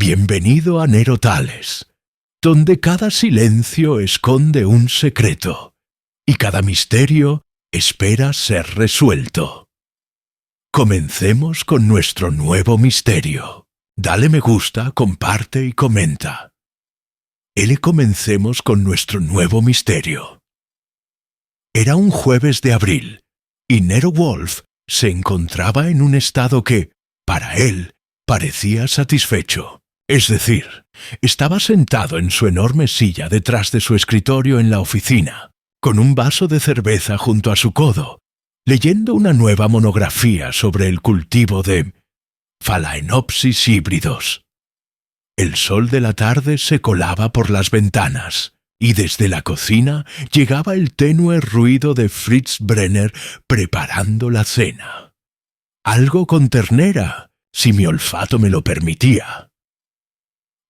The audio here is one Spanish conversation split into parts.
Bienvenido a Nerotales, donde cada silencio esconde un secreto y cada misterio espera ser resuelto. Comencemos con nuestro nuevo misterio. Dale me gusta, comparte y comenta. Comencemos con nuestro nuevo misterio. Era un jueves de abril, y Nero Wolfe se encontraba en un estado que, para él, parecía satisfecho. Es decir, estaba sentado en su enorme silla detrás de su escritorio en la oficina, con un vaso de cerveza junto a su codo, leyendo una nueva monografía sobre el cultivo de Phalaenopsis híbridos. El sol de la tarde se colaba por las ventanas, y desde la cocina llegaba el tenue ruido de Fritz Brenner preparando la cena. Algo con ternera, si mi olfato me lo permitía.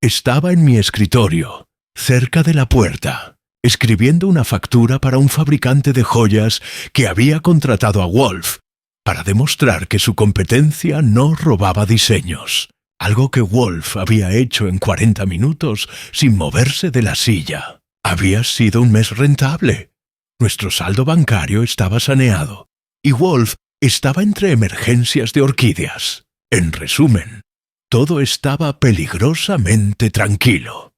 Estaba en mi escritorio, cerca de la puerta, escribiendo una factura para un fabricante de joyas que había contratado a Wolfe para demostrar que su competencia no robaba diseños, algo que Wolfe había hecho en 40 minutos sin moverse de la silla. Había sido un mes rentable. Nuestro saldo bancario estaba saneado, y Wolfe estaba entre emergencias de orquídeas. En resumen, todo estaba peligrosamente tranquilo.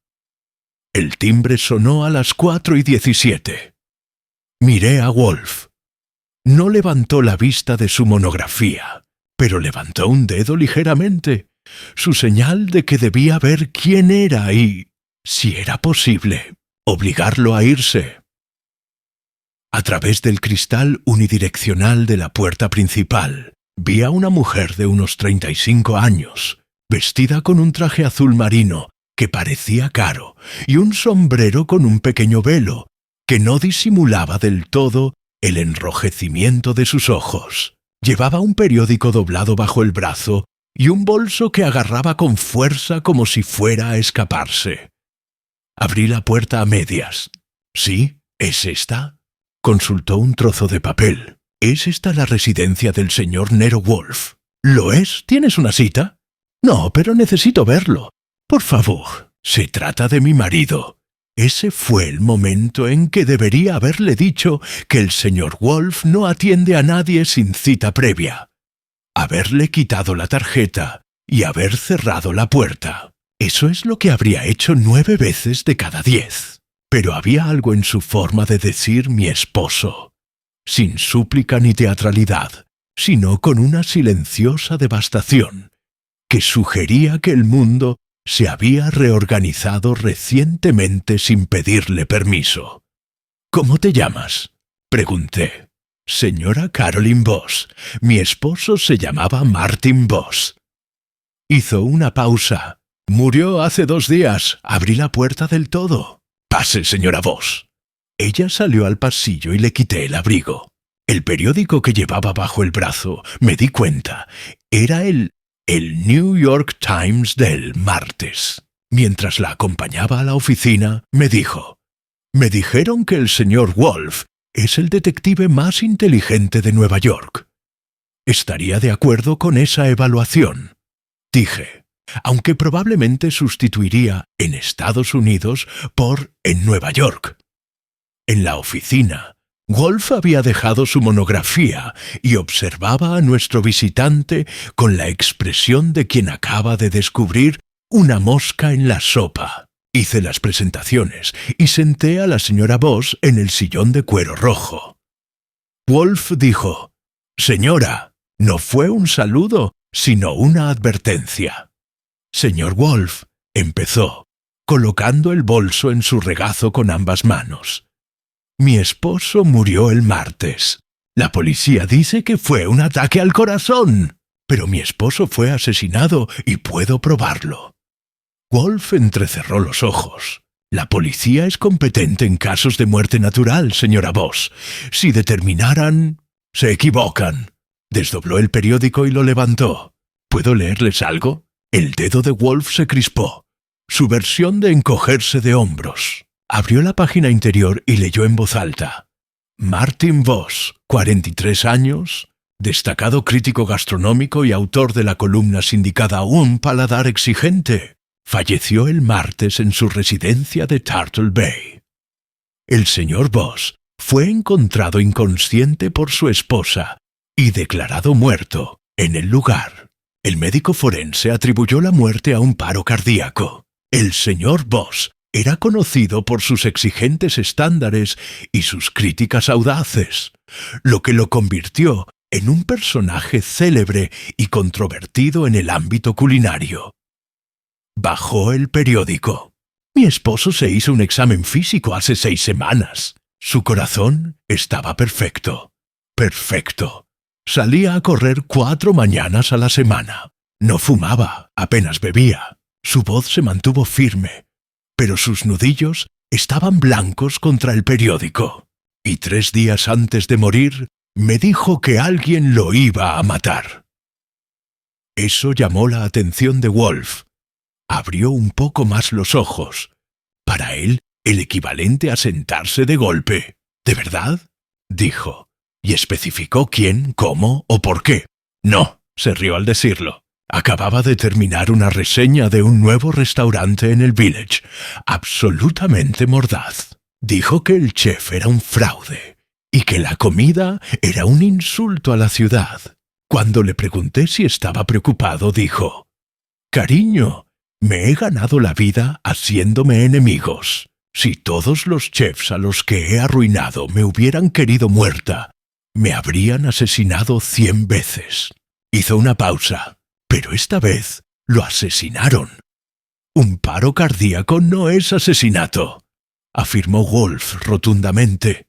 El timbre sonó a las 4:17. Miré a Wolfe. No levantó la vista de su monografía, pero levantó un dedo ligeramente, su señal de que debía ver quién era y, si era posible, obligarlo a irse. A través del cristal unidireccional de la puerta principal, vi a una mujer de unos 35 años, vestida con un traje azul marino que parecía caro y un sombrero con un pequeño velo que no disimulaba del todo el enrojecimiento de sus ojos. Llevaba un periódico doblado bajo el brazo y un bolso que agarraba con fuerza como si fuera a escaparse. Abrí la puerta a medias. ¿Sí? ¿Es esta? Consultó un trozo de papel. ¿Es esta la residencia del señor Nero Wolfe? ¿Lo es? ¿Tienes una cita? No, pero necesito verlo. Por favor, se trata de mi marido. Ese fue el momento en que debería haberle dicho que el señor Wolfe no atiende a nadie sin cita previa. Haberle quitado la tarjeta y haber cerrado la puerta. Eso es lo que habría hecho 9 veces de cada 10. Pero había algo en su forma de decir mi esposo, sin súplica ni teatralidad, sino con una silenciosa devastación, que sugería que el mundo se había reorganizado recientemente sin pedirle permiso. ¿Cómo te llamas?, pregunté. Señora Caroline Voss. Mi esposo se llamaba Martin Voss. Hizo una pausa. Murió hace 2 días. Abrí la puerta del todo. Pase, señora Voss. Ella salió al pasillo y le quité el abrigo. El periódico que llevaba bajo el brazo, me di cuenta, era el New York Times del martes. Mientras la acompañaba a la oficina, me dijo: «Me dijeron que el señor Wolfe es el detective más inteligente de Nueva York. ¿Estaría de acuerdo con esa evaluación?», dije, aunque probablemente sustituiría en Estados Unidos por en Nueva York. En la oficina, Wolfe había dejado su monografía y observaba a nuestro visitante con la expresión de quien acaba de descubrir una mosca en la sopa. Hice las presentaciones y senté a la señora Voss en el sillón de cuero rojo. Wolfe dijo: «Señora, no fue un saludo, sino una advertencia». «Señor Wolfe», empezó, colocando el bolso en su regazo con ambas manos. «Mi esposo murió el martes. La policía dice que fue un ataque al corazón, pero mi esposo fue asesinado y puedo probarlo». Wolfe entrecerró los ojos. «La policía es competente en casos de muerte natural, señora Voss. Si determinaran...» «Se equivocan». Desdobló el periódico y lo levantó. «¿Puedo leerles algo?». El dedo de Wolfe se crispó. Su versión de encogerse de hombros. Abrió la página interior y leyó en voz alta: «Martin Voss, 43 años, destacado crítico gastronómico y autor de la columna sindicada Un paladar exigente, falleció el martes en su residencia de Turtle Bay. El señor Boss fue encontrado inconsciente por su esposa y declarado muerto en el lugar. El médico forense atribuyó la muerte a un paro cardíaco. El señor Boss era conocido por sus exigentes estándares y sus críticas audaces, lo que lo convirtió en un personaje célebre y controvertido en el ámbito culinario. Bajó el periódico. Mi esposo se hizo un examen físico hace 6 semanas. Su corazón estaba perfecto. Perfecto. Salía a correr 4 mañanas a la semana. No fumaba, apenas bebía. Su voz se mantuvo firme, pero sus nudillos estaban blancos contra el periódico. Y 3 días antes de morir, me dijo que alguien lo iba a matar. Eso llamó la atención de Wolf. Abrió un poco más los ojos. Para él, el equivalente a sentarse de golpe. ¿De verdad?, dijo. Y especificó quién, cómo o por qué. No, se rió al decirlo. Acababa de terminar una reseña de un nuevo restaurante en el Village, absolutamente mordaz. Dijo que el chef era un fraude y que la comida era un insulto a la ciudad. Cuando le pregunté si estaba preocupado, dijo: «Cariño, me he ganado la vida haciéndome enemigos. Si todos los chefs a los que he arruinado me hubieran querido muerta, me habrían asesinado 100 veces». Hizo una pausa. Pero esta vez lo asesinaron. Un paro cardíaco no es asesinato, afirmó Wolf rotundamente.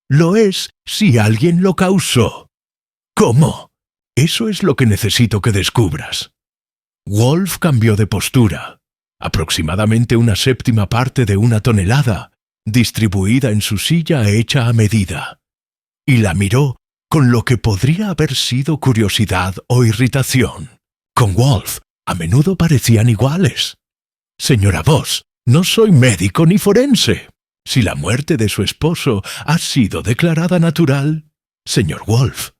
Lo es si alguien lo causó. ¿Cómo? Eso es lo que necesito que descubras. Wolf cambió de postura. Aproximadamente una 1/7 parte de una tonelada, distribuida en su silla hecha a medida. Y la miró con lo que podría haber sido curiosidad o irritación. Con Wolf, a menudo parecían iguales. Señora Boss, no soy médico ni forense. Si la muerte de su esposo ha sido declarada natural, señor Wolf.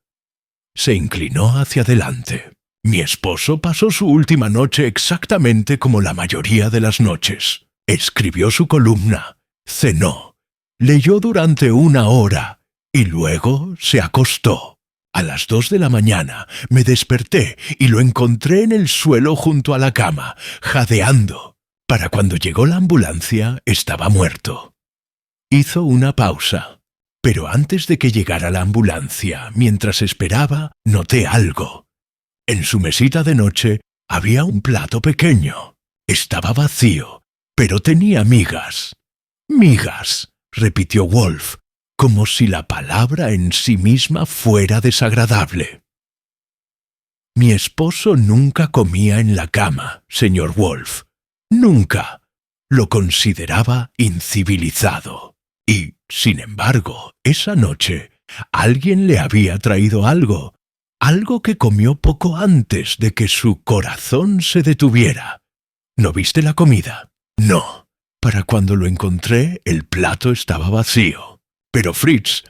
Se inclinó hacia adelante. Mi esposo pasó su última noche exactamente como la mayoría de las noches. Escribió su columna, cenó, leyó durante 1 hora y luego se acostó. A las 2 de la mañana me desperté y lo encontré en el suelo junto a la cama, jadeando. Para cuando llegó la ambulancia estaba muerto. Hizo una pausa, pero antes de que llegara la ambulancia, mientras esperaba, noté algo. En su mesita de noche había un plato pequeño. Estaba vacío, pero tenía migas. «Migas», repitió Wolf, como si la palabra en sí misma fuera desagradable. Mi esposo nunca comía en la cama, señor Wolf. Nunca. Lo consideraba incivilizado. Y, sin embargo, esa noche, alguien le había traído algo que comió poco antes de que su corazón se detuviera. ¿No viste la comida? No. Para cuando lo encontré, el plato estaba vacío. Pero Fritz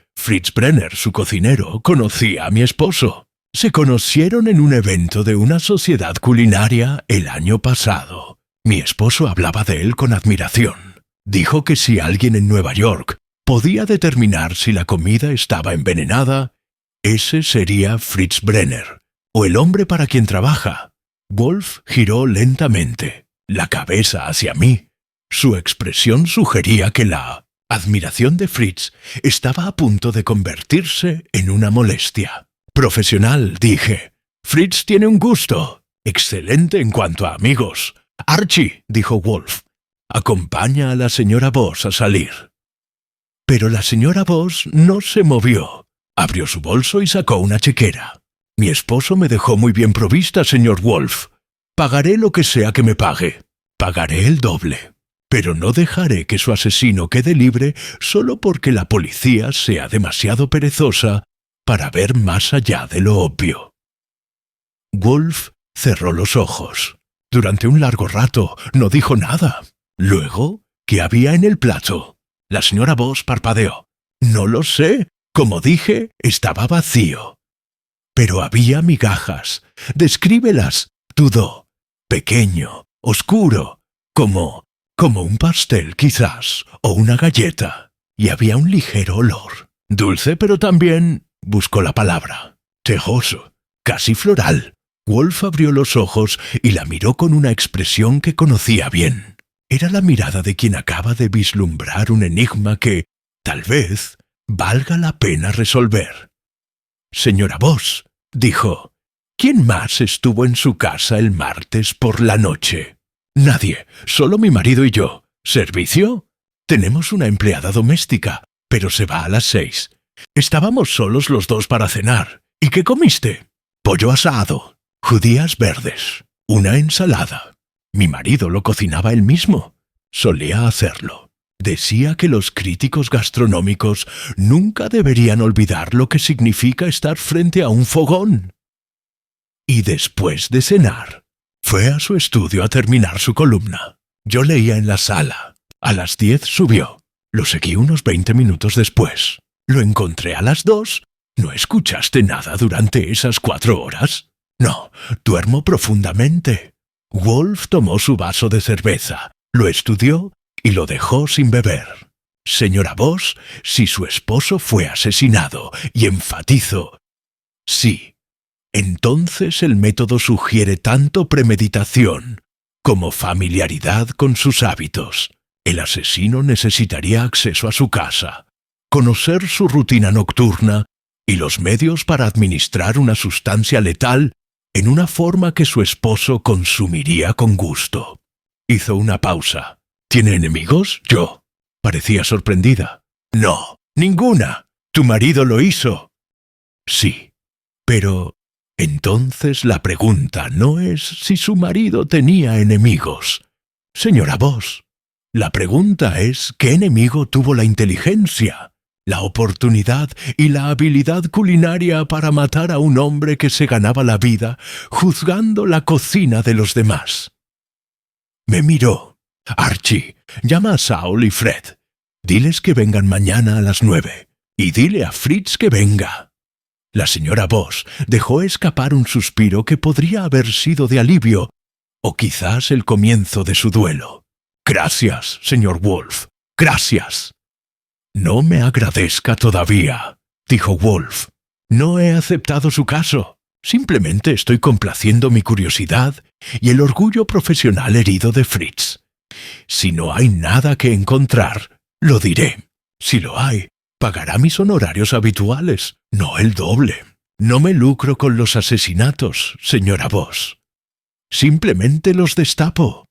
Brenner, su cocinero, conocía a mi esposo. Se conocieron en un evento de una sociedad culinaria el año pasado. Mi esposo hablaba de él con admiración. Dijo que si alguien en Nueva York podía determinar si la comida estaba envenenada, ese sería Fritz Brenner, o el hombre para quien trabaja. Wolf giró lentamente, la cabeza hacia mí. Su expresión sugería que la admiración de Fritz estaba a punto de convertirse en una molestia. «Profesional», dije. «Fritz tiene un gusto. Excelente en cuanto a amigos». «Archie», dijo Wolf, «acompaña a la señora Boss a salir». Pero la señora Boss no se movió. Abrió su bolso y sacó una chequera. «Mi esposo me dejó muy bien provista, señor Wolf. Pagaré lo que sea que me pague. Pagaré el doble. Pero no dejaré que su asesino quede libre solo porque la policía sea demasiado perezosa para ver más allá de lo obvio». Wolf cerró los ojos. Durante un largo rato no dijo nada. Luego, ¿qué había en el plato? La señora Boss parpadeó. «No lo sé. Como dije, estaba vacío». «Pero había migajas. Descríbelas», dudó. «Pequeño, oscuro, como un pastel quizás, o una galleta, y había un ligero olor. Dulce, pero también, buscó la palabra, tejoso, casi floral. Wolf abrió los ojos y la miró con una expresión que conocía bien. Era la mirada de quien acaba de vislumbrar un enigma que, tal vez, valga la pena resolver. «Señora Voss», dijo, «¿quién más estuvo en su casa el martes por la noche?» «Nadie, solo mi marido y yo. ¿Servicio?» «Tenemos una empleada doméstica, pero se va a las 6. Estábamos solos los dos para cenar. ¿Y qué comiste?» «Pollo asado, judías verdes, una ensalada. Mi marido lo cocinaba él mismo. Solía hacerlo. Decía que los críticos gastronómicos nunca deberían olvidar lo que significa estar frente a un fogón. Y después de cenar, fue a su estudio a terminar su columna. Yo leía en la sala. A las 10 subió. Lo seguí unos 20 minutos después. Lo encontré a las 2. ¿No escuchaste nada durante esas 4 horas? No, duermo profundamente. Wolf tomó su vaso de cerveza, lo estudió y lo dejó sin beber. Señora Voss, si su esposo fue asesinado, y enfatizo, sí, entonces el método sugiere tanto premeditación como familiaridad con sus hábitos. El asesino necesitaría acceso a su casa, conocer su rutina nocturna y los medios para administrar una sustancia letal en una forma que su esposo consumiría con gusto. Hizo una pausa. ¿Tiene enemigos? Yo. Parecía sorprendida. No, ninguna. Tu marido lo hizo. Sí, pero entonces la pregunta no es si su marido tenía enemigos. Señora Voss, la pregunta es ¿qué enemigo tuvo la inteligencia, la oportunidad y la habilidad culinaria para matar a un hombre que se ganaba la vida juzgando la cocina de los demás? Me miró. Archie, llama a Saul y Fred. Diles que vengan mañana a las 9. Y dile a Fritz que venga. La señora Voss dejó escapar un suspiro que podría haber sido de alivio, o quizás el comienzo de su duelo. Gracias, señor Wolf. Gracias. No me agradezca todavía, dijo Wolf. No he aceptado su caso. Simplemente estoy complaciendo mi curiosidad y el orgullo profesional herido de Fritz. Si no hay nada que encontrar, lo diré. Si lo hay, pagará mis honorarios habituales, no el doble. No me lucro con los asesinatos, señora Voss. Simplemente los destapo.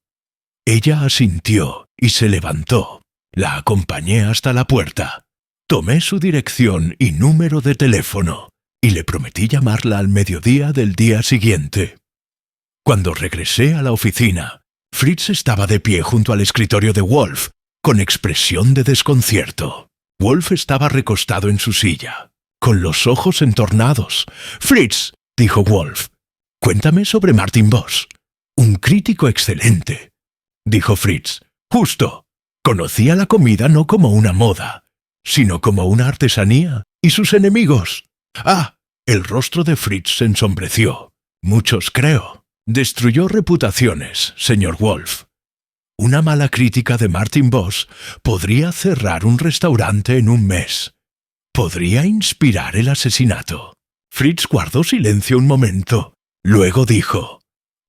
Ella asintió y se levantó. La acompañé hasta la puerta. Tomé su dirección y número de teléfono y le prometí llamarla al mediodía del día siguiente. Cuando regresé a la oficina, Fritz estaba de pie junto al escritorio de Wolf, con expresión de desconcierto. Wolf estaba recostado en su silla, con los ojos entornados. «Fritz», dijo Wolf, «cuéntame sobre Martin Voss». «Un crítico excelente», dijo Fritz. «Justo. Conocía la comida no como una moda, sino como una artesanía. ¿Y sus enemigos?» «Ah», el rostro de Fritz se ensombreció. «Muchos, creo. Destruyó reputaciones, señor Wolf. Una mala crítica de Martin Voss podría cerrar un restaurante en un mes. Podría inspirar el asesinato». Fritz guardó silencio un momento. Luego dijo,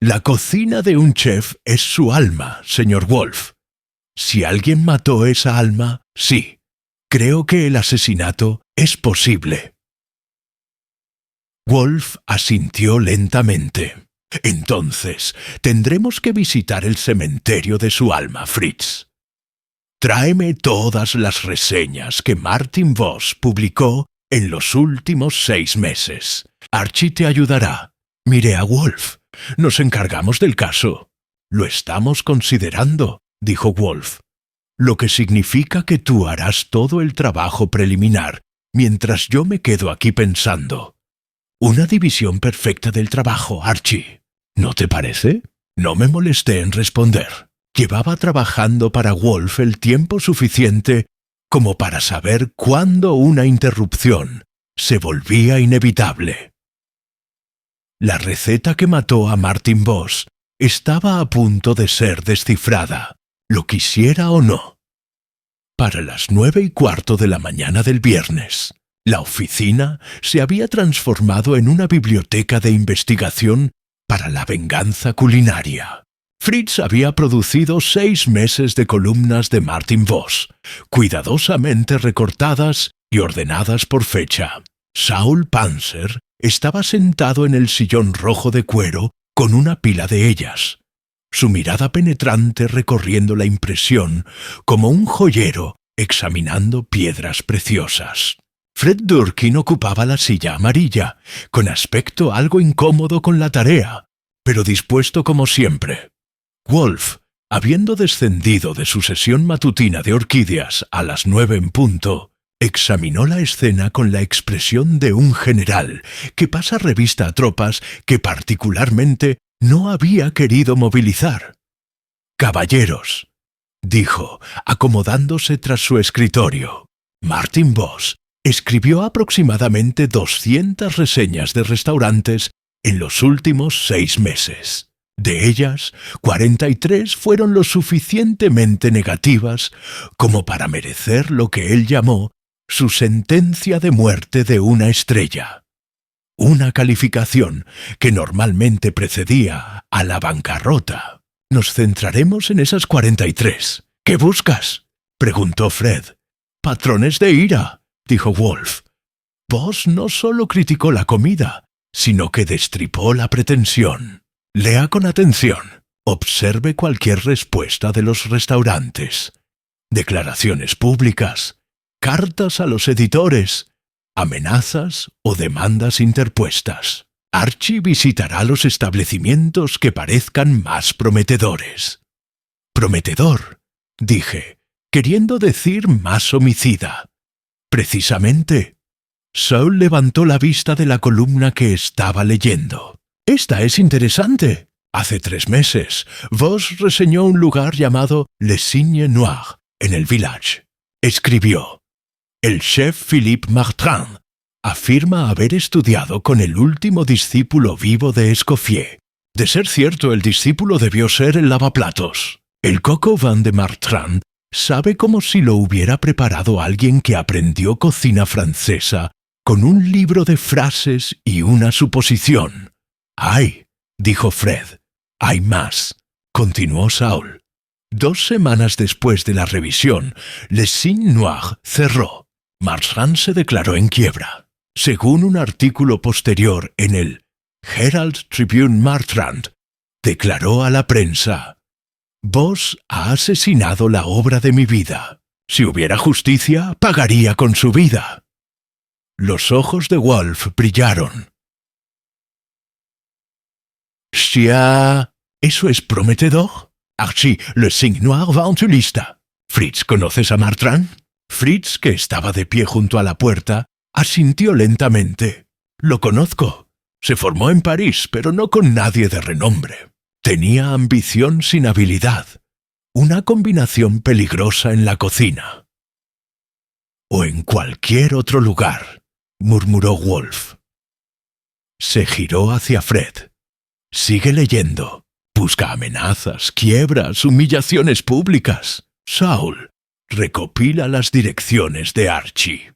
«La cocina de un chef es su alma, señor Wolf. Si alguien mató esa alma, sí. Creo que el asesinato es posible». Wolf asintió lentamente. «Entonces, tendremos que visitar el cementerio de su alma, Fritz. Tráeme todas las reseñas que Martin Voss publicó en los últimos 6 meses. Archie te ayudará. Miré a Wolf. Nos encargamos del caso». «Lo estamos considerando», dijo Wolf. «Lo que significa que tú harás todo el trabajo preliminar, mientras yo me quedo aquí pensando. Una división perfecta del trabajo, Archie. ¿No te parece?» No me molesté en responder. Llevaba trabajando para Wolf el tiempo suficiente como para saber cuándo una interrupción se volvía inevitable. La receta que mató a Martin Voss estaba a punto de ser descifrada, lo quisiera o no. Para las 9:15 de la mañana del viernes, la oficina se había transformado en una biblioteca de investigación para la venganza culinaria. Fritz había producido 6 meses de columnas de Martin Voss, cuidadosamente recortadas y ordenadas por fecha. Saul Panzer estaba sentado en el sillón rojo de cuero con una pila de ellas, su mirada penetrante recorriendo la impresión como un joyero examinando piedras preciosas. Fred Durkin ocupaba la silla amarilla, con aspecto algo incómodo con la tarea, pero dispuesto como siempre. Wolf, habiendo descendido de su sesión matutina de orquídeas a las 9 en punto, examinó la escena con la expresión de un general que pasa revista a tropas que particularmente no había querido movilizar. «Caballeros», dijo, acomodándose tras su escritorio, «Martin Voss escribió aproximadamente 200 reseñas de restaurantes en los últimos 6 meses. De ellas, 43 fueron lo suficientemente negativas como para merecer lo que él llamó su sentencia de muerte de una estrella. Una calificación que normalmente precedía a la bancarrota. Nos centraremos en esas 43. ¿Qué buscas?», preguntó Fred. «Patrones de ira», dijo Wolf. «Voss no solo criticó la comida, sino que destripó la pretensión. Lea con atención. Observe cualquier respuesta de los restaurantes. Declaraciones públicas, cartas a los editores, amenazas o demandas interpuestas. Archie visitará los establecimientos que parezcan más prometedores». «Prometedor», dije, queriendo decir más homicida. «Precisamente». Saul levantó la vista de la columna que estaba leyendo. «Esta es interesante. Hace 3 meses, Voss reseñó un lugar llamado Le Cygne Noir, en el Village. Escribió: el chef Philippe Martran afirma haber estudiado con el último discípulo vivo de Escoffier. De ser cierto, el discípulo debió ser el lavaplatos. El coq au vin de Martran sabe como si lo hubiera preparado alguien que aprendió cocina francesa con un libro de frases y una suposición. «Ay», dijo Fred. «Hay más», continuó Saul. 2 semanas después de la revisión, Le Cygne Noir cerró. Martran se declaró en quiebra. Según un artículo posterior en el Herald Tribune, Martran declaró a la prensa: «Voss ha asesinado la obra de mi vida. Si hubiera justicia, pagaría con su vida». Los ojos de Wolf brillaron. «Sia, ¿eso es prometedor? Archie, Le Cygne Noir va en tu lista. Fritz, ¿conoces a Martran?» Fritz, que estaba de pie junto a la puerta, asintió lentamente. «Lo conozco. Se formó en París, pero no con nadie de renombre. Tenía ambición sin habilidad. Una combinación peligrosa en la cocina». «O en cualquier otro lugar», murmuró Wolf. Se giró hacia Fred. «Sigue leyendo. Busca amenazas, quiebras, humillaciones públicas. Saul, recopila las direcciones de Archie».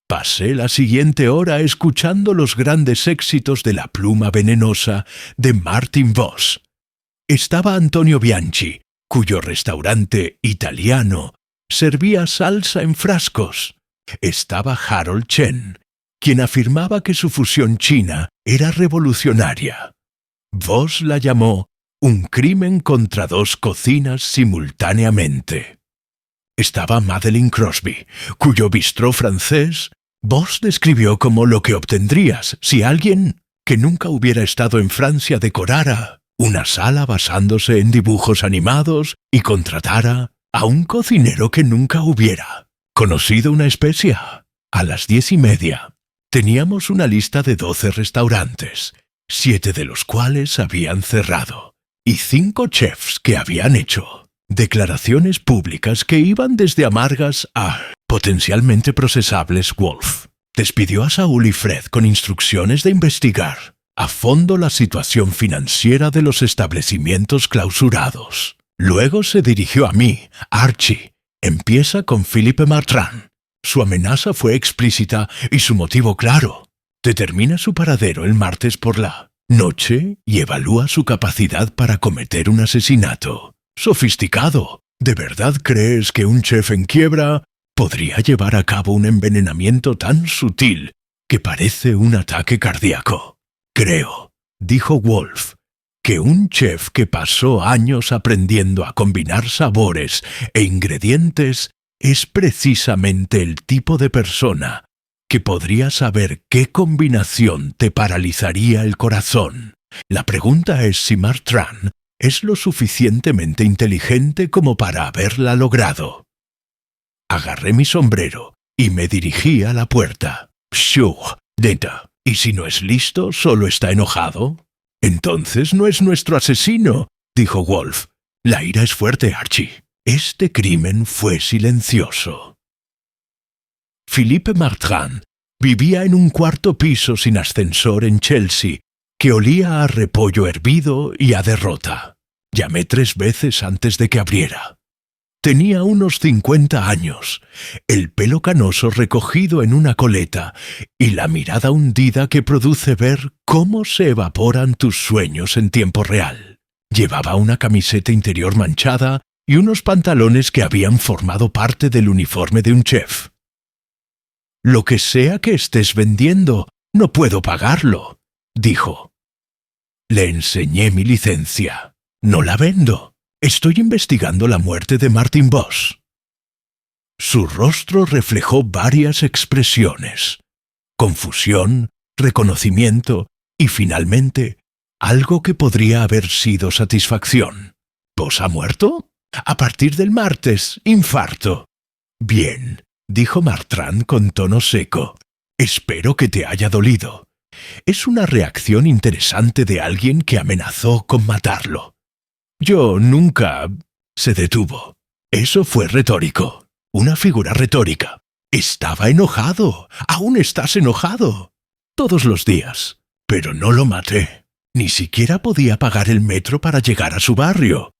Pasé la siguiente hora escuchando los grandes éxitos de La pluma venenosa de Martin Voss. Estaba Antonio Bianchi, cuyo restaurante italiano servía salsa en frascos. Estaba Harold Chen, quien afirmaba que su fusión china era revolucionaria. Voss la llamó un crimen contra 2 cocinas simultáneamente. Estaba Madeleine Crosby, cuyo bistró francés Voss describió como lo que obtendrías si alguien que nunca hubiera estado en Francia decorara una sala basándose en dibujos animados y contratara a un cocinero que nunca hubiera conocido una especia. A las 10:30 teníamos una lista de 12 restaurantes, 7 de los cuales habían cerrado, y 5 chefs que habían hecho declaraciones públicas que iban desde amargas a potencialmente procesables. Wolf despidió a Saul y Fred con instrucciones de investigar. a fondo la situación financiera de los establecimientos clausurados. Luego se dirigió a mí. Archie, empieza con Philippe Martrand. Su amenaza fue explícita y su motivo claro. Determina su paradero el martes por la noche y evalúa su capacidad para cometer un asesinato. Sofisticado. ¿De verdad crees que un chef en quiebra podría llevar a cabo un envenenamiento tan sutil que parece un ataque cardíaco? Creo, dijo Wolf, que un chef que pasó años aprendiendo a combinar sabores e ingredientes es precisamente el tipo de persona que podría saber qué combinación te paralizaría el corazón. La pregunta es si Martrand es lo suficientemente inteligente como para haberla logrado. Agarré mi sombrero y me dirigí a la puerta. «Pshuu, neta, ¿y si no es listo, solo está enojado?» «Entonces no es nuestro asesino», dijo Wolf. «La ira es fuerte, Archie. Este crimen fue silencioso». Philippe Martrand vivía en un cuarto piso sin ascensor en Chelsea, que olía a repollo hervido y a derrota. Llamé 3 veces antes de que abriera. Tenía unos 50 años, el pelo canoso recogido en una coleta y la mirada hundida que produce ver cómo se evaporan tus sueños en tiempo real. Llevaba una camiseta interior manchada y unos pantalones que habían formado parte del uniforme de un chef. «Lo que sea que estés vendiendo, no puedo pagarlo», dijo. Le enseñé mi licencia. «No la vendo. Estoy investigando la muerte de Martin Voss». Su rostro reflejó varias expresiones: confusión, reconocimiento y, finalmente, algo que podría haber sido satisfacción. «¿Voss ha muerto? A partir del martes, infarto». «Bien», dijo Martrand con tono seco. «Espero que te haya dolido. Es una reacción interesante de alguien que amenazó con matarlo». «Yo nunca...» Se detuvo. «Eso fue retórico. Una figura retórica. Estaba enojado. Aún estás enojado. Todos los días. Pero no lo maté. Ni siquiera podía pagar el metro para llegar a su barrio.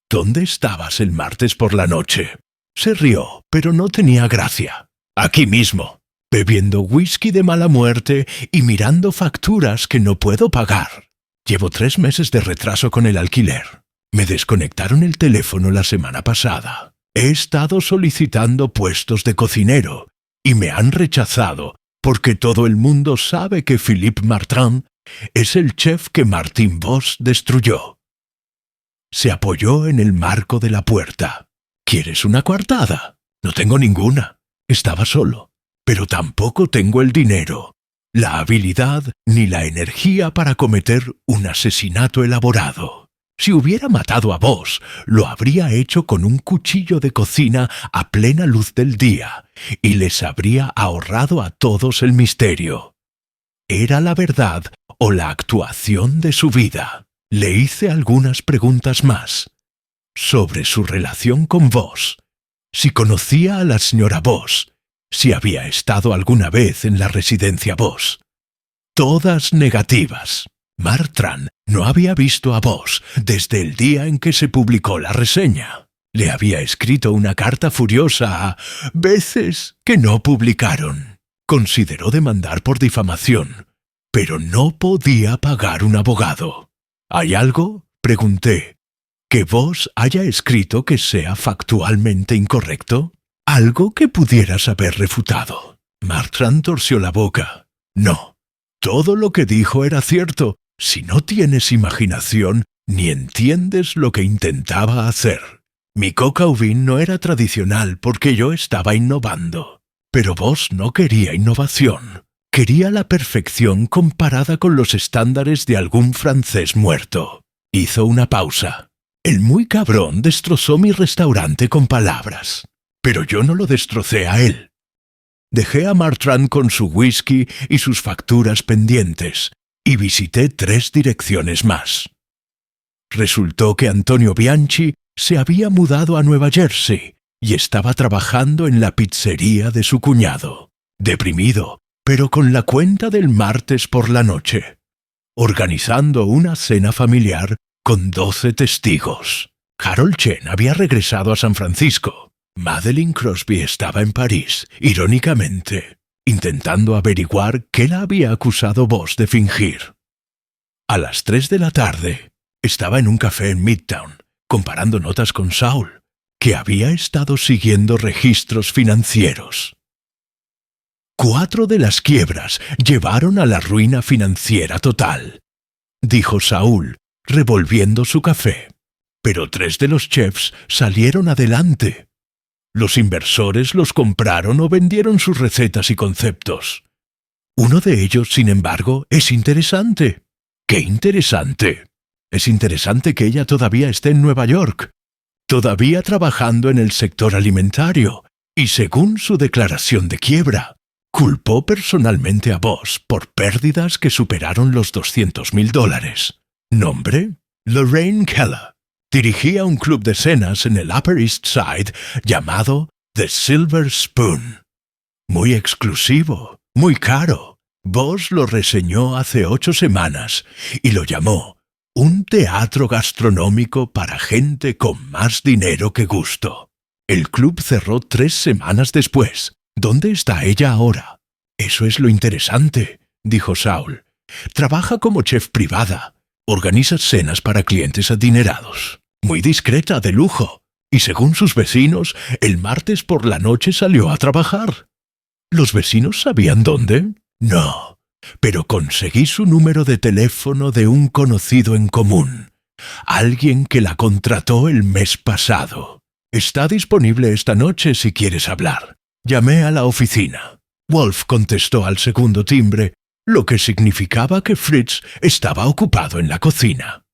¿Dónde estabas el martes por la noche?» Se rió, pero no tenía gracia. «Aquí mismo, bebiendo whisky de mala muerte y mirando facturas que no puedo pagar. Llevo 3 meses de retraso con el alquiler. Me desconectaron el teléfono la semana pasada. He estado solicitando puestos de cocinero y me han rechazado porque todo el mundo sabe que Philippe Martrand es el chef que Martin Voss destruyó». Se apoyó en el marco de la puerta. «¿Quieres una coartada?» «No tengo ninguna. Estaba solo. Pero tampoco tengo el dinero, la habilidad ni la energía para cometer un asesinato elaborado. Si hubiera matado a Voss, lo habría hecho con un cuchillo de cocina a plena luz del día y les habría ahorrado a todos el misterio. Era la verdad o la actuación de su vida». Le hice algunas preguntas más. Sobre su relación con Voss, si conocía a la señora Voss, si había estado alguna vez en la residencia Voss. Todas negativas. Martrand no había visto a Voss desde el día en que se publicó la reseña. Le había escrito una carta furiosa a veces que no publicaron. Consideró demandar por difamación, pero no podía pagar un abogado. «¿Hay algo?», pregunté, «que Voss haya escrito que sea factualmente incorrecto? ¿Algo que pudieras haber refutado?» Martrand torció la boca. «No, todo lo que dijo era cierto. Si no tienes imaginación, ni entiendes lo que intentaba hacer. Mi coca au vin no era tradicional porque yo estaba innovando. Pero Voss no quería innovación. Quería la perfección comparada con los estándares de algún francés muerto». Hizo una pausa. «El muy cabrón destrozó mi restaurante con palabras. Pero yo no lo destrocé a él. Dejé a Martrand con su whisky y sus facturas pendientes y visité 3 direcciones más. Resultó que Antonio Bianchi se había mudado a Nueva Jersey y estaba trabajando en la pizzería de su cuñado. Deprimido, pero con la cuenta del martes por la noche. organizando una cena familiar con 12 testigos. Harold Chen había regresado a San Francisco. Madeleine Crosby estaba en París, irónicamente, intentando averiguar qué la había acusado Voss de fingir. A las 3 de la tarde, estaba en un café en Midtown, comparando notas con Saul, que había estado siguiendo registros financieros. 4 de las quiebras llevaron a la ruina financiera total, dijo Saul, revolviendo su café. Pero 3 de los chefs salieron adelante. Los inversores los compraron o vendieron sus recetas y conceptos. Uno de ellos, sin embargo, es interesante. ¡Qué interesante! Es interesante que ella todavía esté en Nueva York, todavía trabajando en el sector alimentario, y según su declaración de quiebra, culpó personalmente a Voss por pérdidas que superaron los $200,000. ¿Nombre? Lorraine Keller. Dirigía un club de cenas en el Upper East Side llamado The Silver Spoon. Muy exclusivo, muy caro. Voss lo reseñó hace 8 semanas y lo llamó un teatro gastronómico para gente con más dinero que gusto. El club cerró 3 semanas después. ¿Dónde está ella ahora? Eso es lo interesante, dijo Saul. Trabaja como chef privada. Organiza cenas para clientes adinerados. Muy discreta, de lujo. Y según sus vecinos, el martes por la noche salió a trabajar. ¿Los vecinos sabían dónde? No, pero conseguí su número de teléfono de un conocido en común. Alguien que la contrató el mes pasado. Está disponible esta noche si quieres hablar. Llamé a la oficina. Wolf contestó al segundo timbre, lo que significaba que Fritz estaba ocupado en la cocina.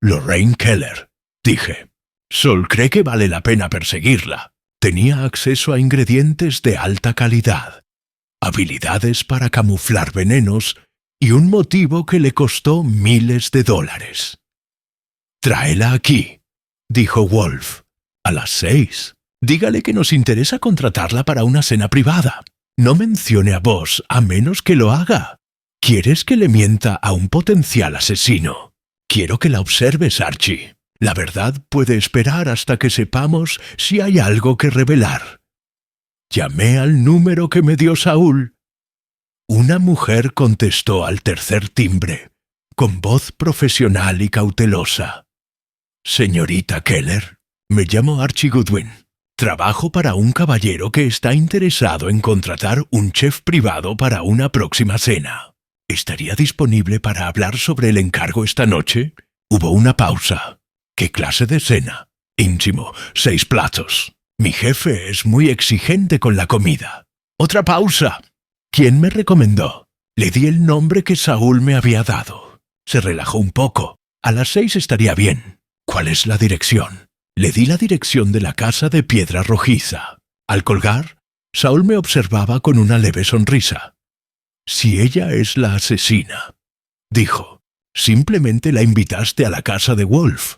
Lorraine Keller, dije. Sol cree que vale la pena perseguirla. Tenía acceso a ingredientes de alta calidad, habilidades para camuflar venenos y un motivo que le costó miles de dólares. Tráela aquí, dijo Wolf. A las 6. Dígale que nos interesa contratarla para una cena privada. No mencione a Voss a menos que lo haga. ¿Quieres que le mienta a un potencial asesino? Quiero que la observes, Archie. La verdad puede esperar hasta que sepamos si hay algo que revelar. Llamé al número que me dio Saúl. Una mujer contestó al tercer timbre, con voz profesional y cautelosa. Señorita Keller, me llamo Archie Goodwin. Trabajo para un caballero que está interesado en contratar un chef privado para una próxima cena. ¿Estaría disponible para hablar sobre el encargo esta noche? Hubo una pausa. ¿Qué clase de cena? Íntimo, 6 platos. Mi jefe es muy exigente con la comida. Otra pausa. ¿Quién me recomendó? Le di el nombre que Saúl me había dado. Se relajó un poco. A las 6 estaría bien. ¿Cuál es la dirección? Le di la dirección de la casa de piedra rojiza. Al colgar, Saúl me observaba con una leve sonrisa. Si ella es la asesina, dijo, simplemente la invitaste a la casa de Wolf.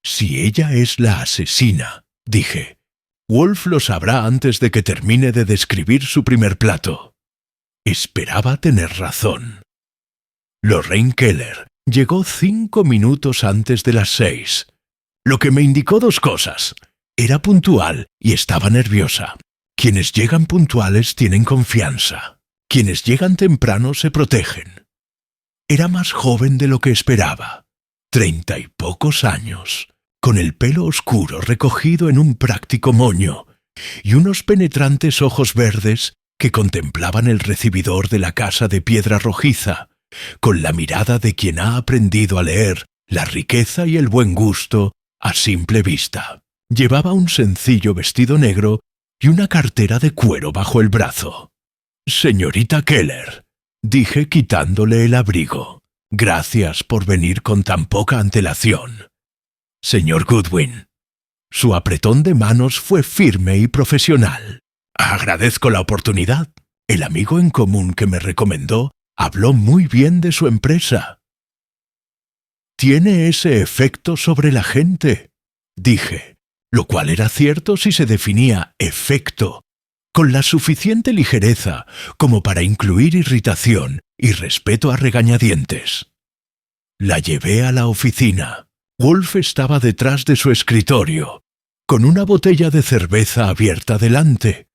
Si ella es la asesina, dije, Wolf lo sabrá antes de que termine de describir su primer plato. Esperaba tener razón. Lorraine Keller llegó 5 minutos antes de las 6, lo que me indicó 2 cosas. Era puntual y estaba nerviosa. Quienes llegan puntuales tienen confianza. Quienes llegan temprano se protegen. Era más joven de lo que esperaba. 30 y pocos años, con el pelo oscuro recogido en un práctico moño y unos penetrantes ojos verdes que contemplaban el recibidor de la casa de piedra rojiza, con la mirada de quien ha aprendido a leer la riqueza y el buen gusto a simple vista. Llevaba un sencillo vestido negro y una cartera de cuero bajo el brazo. «Señorita Keller», dije quitándole el abrigo, «gracias por venir con tan poca antelación». «Señor Goodwin». Su apretón de manos fue firme y profesional. «Agradezco la oportunidad. El amigo en común que me recomendó habló muy bien de su empresa». «Tiene ese efecto sobre la gente», dije, lo cual era cierto si se definía efecto con la suficiente ligereza como para incluir irritación y respeto a regañadientes. La llevé a la oficina. Wolf estaba detrás de su escritorio, con una botella de cerveza abierta delante,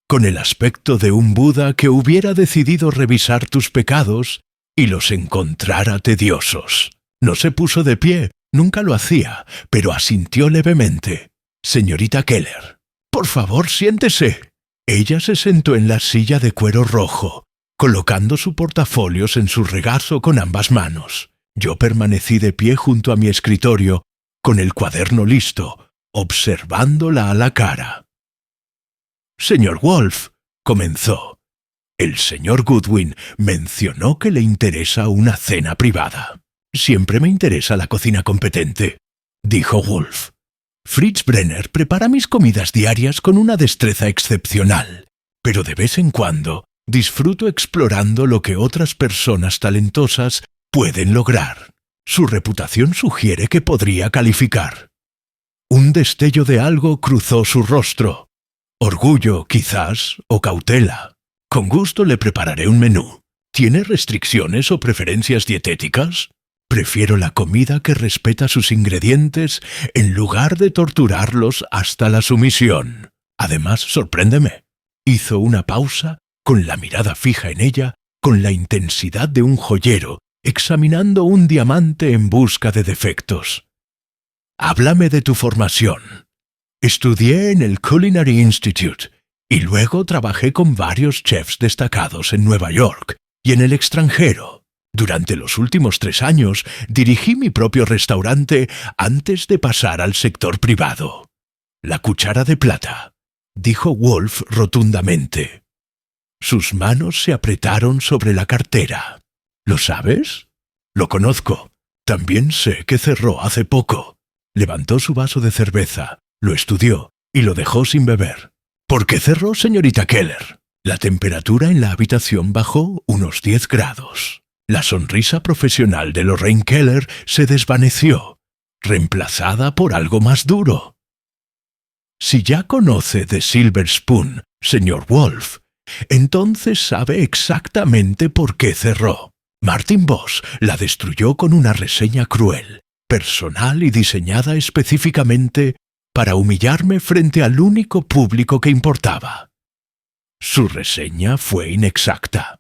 con el aspecto de un Buda que hubiera decidido revisar tus pecados y los encontrara tediosos. No se puso de pie, nunca lo hacía, pero asintió levemente. «Señorita Keller, por favor, siéntese». Ella se sentó en la silla de cuero rojo, colocando su portafolios en su regazo con ambas manos. Yo permanecí de pie junto a mi escritorio, con el cuaderno listo, observándola a la cara. «Señor Wolf», comenzó, «el señor Goodwin mencionó que le interesa una cena privada». «Siempre me interesa la cocina competente», dijo Wolf. «Fritz Brenner prepara mis comidas diarias con una destreza excepcional, pero de vez en cuando disfruto explorando lo que otras personas talentosas pueden lograr. Su reputación sugiere que podría calificar». Un destello de algo cruzó su rostro. Orgullo, quizás, o cautela. «Con gusto le prepararé un menú. ¿Tiene restricciones o preferencias dietéticas? Prefiero la comida que respeta sus ingredientes en lugar de torturarlos hasta la sumisión. Además, sorpréndeme». Hizo una pausa, con la mirada fija en ella, con la intensidad de un joyero examinando un diamante en busca de defectos. «Háblame de tu formación». «Estudié en el Culinary Institute y luego trabajé con varios chefs destacados en Nueva York y en el extranjero. Durante los últimos 3 años dirigí mi propio restaurante antes de pasar al sector privado». «La cuchara de plata», dijo Wolf rotundamente. Sus manos se apretaron sobre la cartera. «¿Lo sabes?» «Lo conozco. También sé que cerró hace poco». Levantó su vaso de cerveza, lo estudió y lo dejó sin beber. «¿Por qué cerró, señorita Keller?» La temperatura en la habitación bajó unos 10 grados. La sonrisa profesional de Lorraine Keller se desvaneció, reemplazada por algo más duro. «Si ya conoce The Silver Spoon, señor Wolf, entonces sabe exactamente por qué cerró. Martin Boss la destruyó con una reseña cruel, personal y diseñada específicamente para humillarme frente al único público que importaba. Su reseña fue inexacta.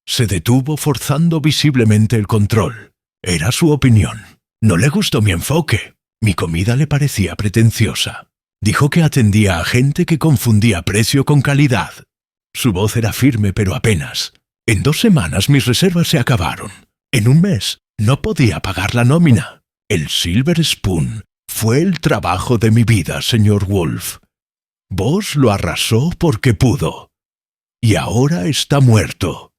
Se detuvo forzando visiblemente el control. Era su opinión. No le gustó mi enfoque. Mi comida le parecía pretenciosa. Dijo que atendía a gente que confundía precio con calidad. Su voz era firme, pero apenas. En 2 semanas mis reservas se acabaron. En 1 mes no podía pagar la nómina. El Silver Spoon fue el trabajo de mi vida, señor Wolf. Vos lo arrasó porque pudo. Y ahora está muerto»,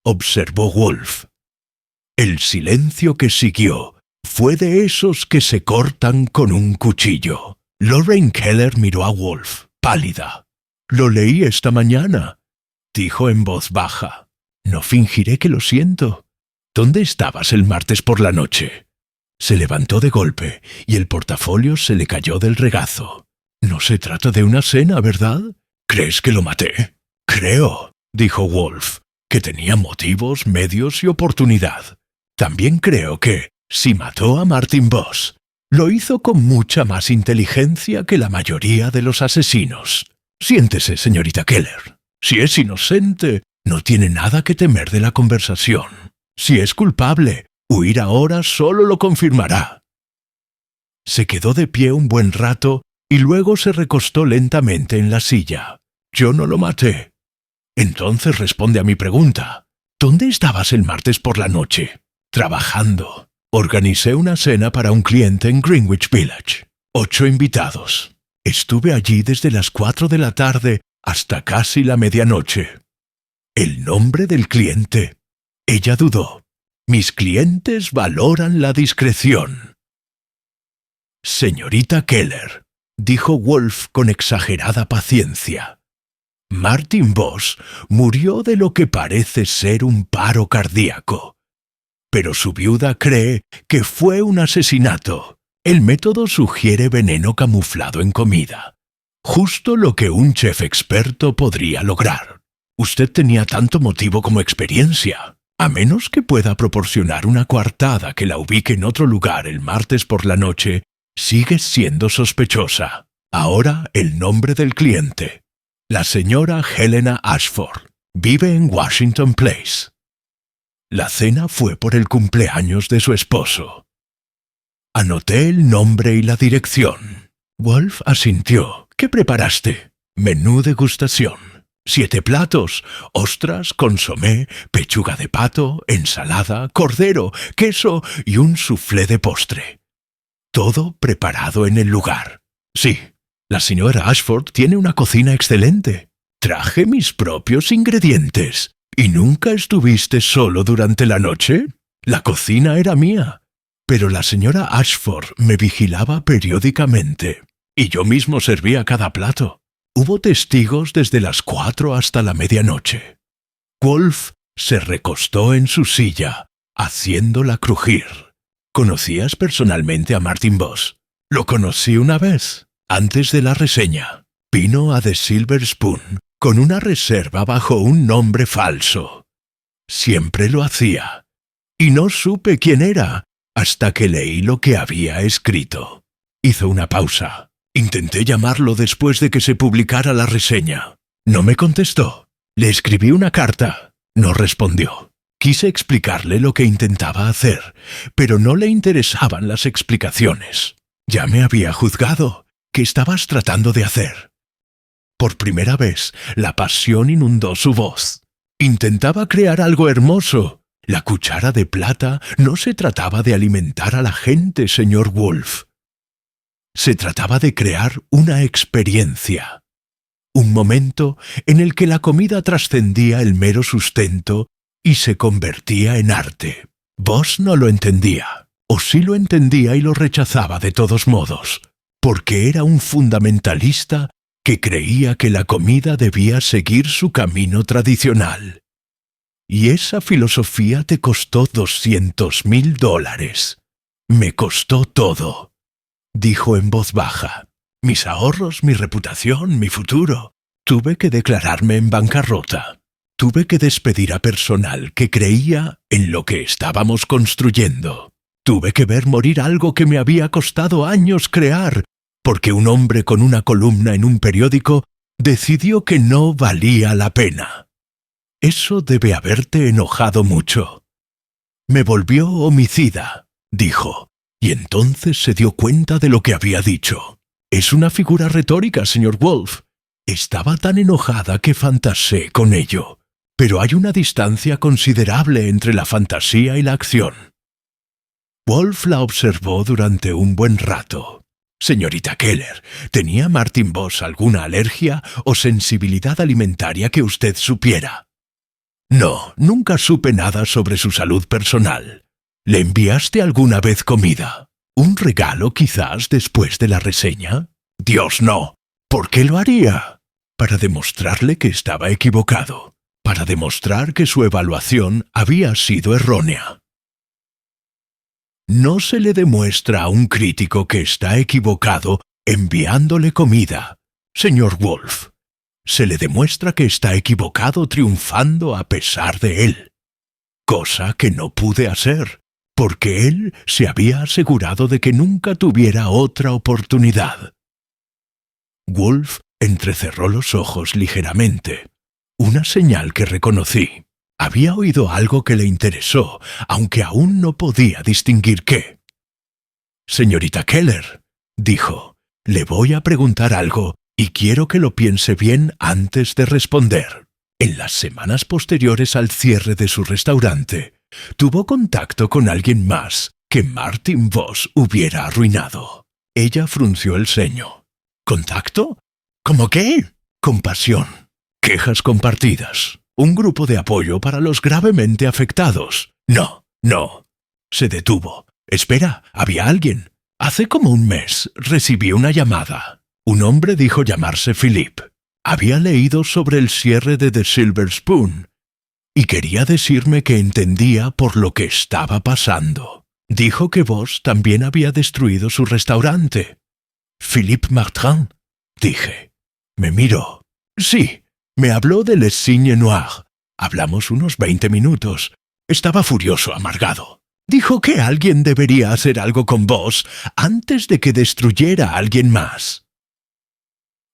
observó Wolf. El silencio que siguió fue de esos que se cortan con un cuchillo. Lorraine Keller miró a Wolf, pálida. «Lo leí esta mañana», dijo en voz baja. «No fingiré que lo siento. ¿Dónde estabas el martes por la noche?» Se levantó de golpe y el portafolio se le cayó del regazo. «No se trata de una cena, ¿verdad? ¿Crees que lo maté?» «Creo», dijo Wolf, «que tenía motivos, medios y oportunidad. También creo que, si mató a Martin Boss, lo hizo con mucha más inteligencia que la mayoría de los asesinos. Siéntese, señorita Keller. Si es inocente, no tiene nada que temer de la conversación. Si es culpable, huir ahora solo lo confirmará». Se quedó de pie un buen rato y luego se recostó lentamente en la silla. «Yo no lo maté». «Entonces responde a mi pregunta. ¿Dónde estabas el martes por la noche?» «Trabajando. Organicé una cena para un cliente en Greenwich Village. 8 invitados. Estuve allí desde las 4 de la tarde hasta casi la medianoche». «¿El nombre del cliente?» Ella dudó. «Mis clientes valoran la discreción». «Señorita Keller», dijo Wolf con exagerada paciencia, «Martin Boss murió de lo que parece ser un paro cardíaco. Pero su viuda cree que fue un asesinato. El método sugiere veneno camuflado en comida. Justo lo que un chef experto podría lograr. Usted tenía tanto motivo como experiencia. A menos que pueda proporcionar una coartada que la ubique en otro lugar el martes por la noche, sigue siendo sospechosa. Ahora el nombre del cliente. La señora Helena Ashford. Vive en Washington Place. La cena fue por el cumpleaños de su esposo. Anoté el nombre y la dirección. Wolf asintió. ¿Qué preparaste? Menú degustación. 7 platos: ostras, consomé, pechuga de pato, ensalada, cordero, queso y un soufflé de postre. Todo preparado en el lugar. Sí, la señora Ashford tiene una cocina excelente. Traje mis propios ingredientes. ¿Y nunca estuviste solo durante la noche? La cocina era mía. Pero la señora Ashford me vigilaba periódicamente, y yo mismo servía cada plato. Hubo testigos desde las 4 hasta la medianoche. Wolf se recostó en su silla, haciéndola crujir. ¿Conocías personalmente a Martin Voss? Lo conocí una vez, antes de la reseña. Vino a The Silver Spoon con una reserva bajo un nombre falso. Siempre lo hacía. Y no supe quién era hasta que leí lo que había escrito. Hizo una pausa. Intenté llamarlo después de que se publicara la reseña. No me contestó. Le escribí una carta. No respondió. Quise explicarle lo que intentaba hacer, pero no le interesaban las explicaciones. Ya me había juzgado. ¿Qué estabas tratando de hacer? Por primera vez, la pasión inundó su voz. Intentaba crear algo hermoso. La cuchara de plata no se trataba de alimentar a la gente, señor Wolf. Se trataba de crear una experiencia. Un momento en el que la comida trascendía el mero sustento y se convertía en arte. Voss no lo entendía, o sí lo entendía y lo rechazaba de todos modos, porque era un fundamentalista que creía que la comida debía seguir su camino tradicional. Y esa filosofía te costó $200,000. Me costó todo, dijo en voz baja. Mis ahorros, mi reputación, mi futuro. Tuve que declararme en bancarrota. Tuve que despedir a personal que creía en lo que estábamos construyendo. Tuve que ver morir algo que me había costado años crear, porque un hombre con una columna en un periódico decidió que no valía la pena. Eso debe haberte enojado mucho. Me volvió homicida, dijo, y entonces se dio cuenta de lo que había dicho. Es una figura retórica, señor Wolf. Estaba tan enojada que fantaseé con ello, pero hay una distancia considerable entre la fantasía y la acción. Wolf la observó durante un buen rato. Señorita Keller, ¿tenía Martin Voss alguna alergia o sensibilidad alimentaria que usted supiera? No, nunca supe nada sobre su salud personal. ¿Le enviaste alguna vez comida? ¿Un regalo quizás después de la reseña? Dios, no. ¿Por qué lo haría? Para demostrarle que estaba equivocado. Para demostrar que su evaluación había sido errónea. No se le demuestra a un crítico que está equivocado enviándole comida, señor Wolf. Se le demuestra que está equivocado triunfando a pesar de él. Cosa que no pude hacer, porque él se había asegurado de que nunca tuviera otra oportunidad. Wolf entrecerró los ojos ligeramente, una señal que reconocí. Había oído algo que le interesó, aunque aún no podía distinguir qué. Señorita Keller, dijo, le voy a preguntar algo y quiero que lo piense bien antes de responder. En las semanas posteriores al cierre de su restaurante, tuvo contacto con alguien más que Martin Voss hubiera arruinado. Ella frunció el ceño. ¿Contacto? ¿Cómo qué? Compasión. Quejas compartidas. Un grupo de apoyo para los gravemente afectados. No. Se detuvo. Espera, había alguien. Hace como un mes recibí una llamada. Un hombre dijo llamarse Philip. Había leído sobre el cierre de The Silver Spoon y quería decirme que entendía por lo que estaba pasando. Dijo que Voss también había destruido su restaurante. Philippe Martin, dije. Me miró. Sí. Me habló de Les Cygnes Noirs. Hablamos unos 20 minutos, Estaba furioso, amargado. Dijo que alguien debería hacer algo con vos antes de que destruyera a alguien más.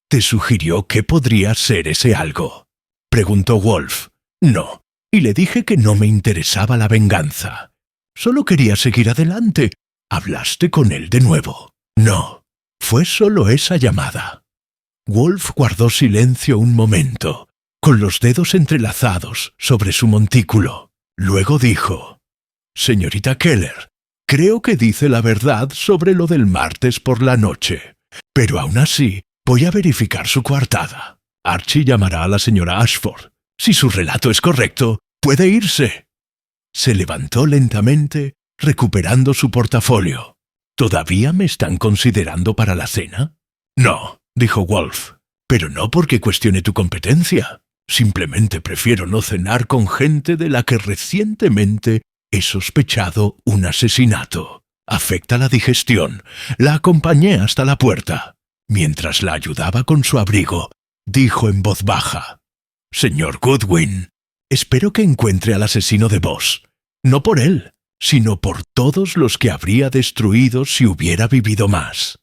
¿Te sugirió qué podría ser ese algo?, preguntó Wolf. No, y le dije que no me interesaba la venganza. Solo quería seguir adelante. ¿Hablaste con él de nuevo? No, fue solo esa llamada. Wolf guardó silencio un momento, con los dedos entrelazados sobre su montículo. Luego dijo: «Señorita Keller, creo que dice la verdad sobre lo del martes por la noche, pero aún así voy a verificar su coartada. Archie llamará a la señora Ashford. Si su relato es correcto, puede irse». Se levantó lentamente, recuperando su portafolio. «¿Todavía me están considerando para la cena?» «No», dijo Wolf, «pero no porque cuestione tu competencia. Simplemente prefiero no cenar con gente de la que recientemente he sospechado un asesinato. Afecta la digestión. La acompañé hasta la puerta. Mientras la ayudaba con su abrigo, dijo en voz baja: «Señor Goodwin, espero que encuentre al asesino de vos. No por él, sino por todos los que habría destruido si hubiera vivido más».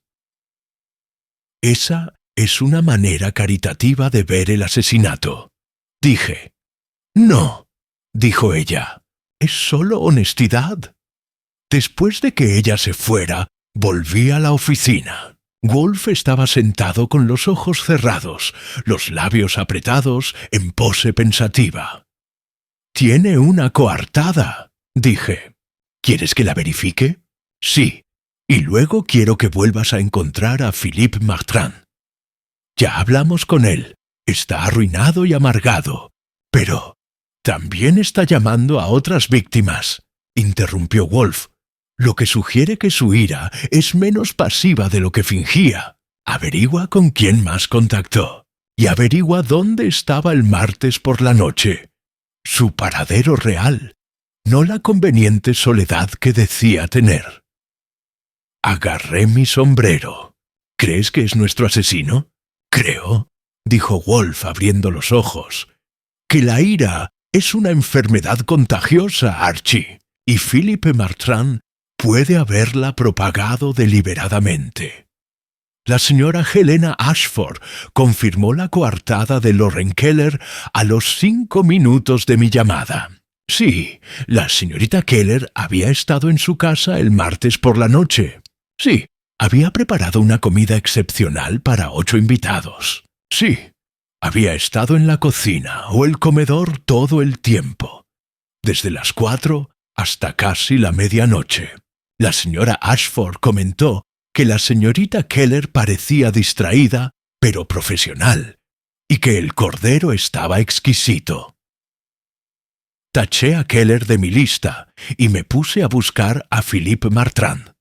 Esa es una manera caritativa de ver el asesinato, dije. «No», dijo ella, «es solo honestidad». Después de que ella se fuera, volví a la oficina. Wolf estaba sentado con los ojos cerrados, los labios apretados, en pose pensativa. «Tiene una coartada», dije. «¿Quieres que la verifique?» «Sí, y luego quiero que vuelvas a encontrar a Philippe Martrand. Ya hablamos con él. Está arruinado y amargado, pero también está llamando a otras víctimas», interrumpió Wolf, «lo que sugiere que su ira es menos pasiva de lo que fingía. Averigua con quién más contactó y averigua dónde estaba el martes por la noche. Su paradero real, no la conveniente soledad que decía tener». Agarré mi sombrero. «¿Crees que es nuestro asesino?» «Creo», dijo Wolf abriendo los ojos, «que la ira es una enfermedad contagiosa, Archie, y Philippe Martrand puede haberla propagado deliberadamente». La señora Helena Ashford confirmó la coartada de Lauren Keller a los 5 minutos de mi llamada. Sí, la señorita Keller había estado en su casa el martes por la noche. Sí, había preparado una comida excepcional para 8 invitados. Sí, había estado en la cocina o el comedor todo el tiempo, desde las 4 hasta casi la medianoche. La señora Ashford comentó que la señorita Keller parecía distraída, pero profesional, y que el cordero estaba exquisito. Taché a Keller de mi lista y me puse a buscar a Philippe Martrand.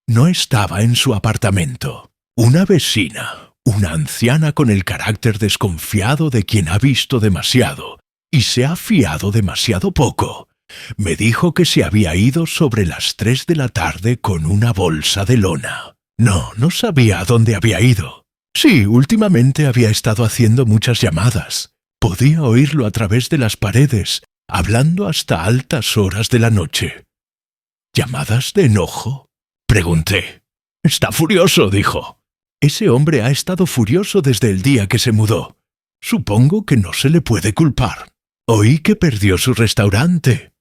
No estaba en su apartamento. Una vecina, una anciana con el carácter desconfiado de quien ha visto demasiado y se ha fiado demasiado poco, me dijo que se había ido sobre las 3 de la tarde con una bolsa de lona. No sabía a dónde había ido. Sí, últimamente había estado haciendo muchas llamadas. Podía oírlo a través de las paredes, hablando hasta altas horas de la noche. ¿Llamadas de enojo?, pregunté. «Está furioso», dijo. «Ese hombre ha estado furioso desde el día que se mudó. Supongo que no se le puede culpar. Oí que perdió su restaurante.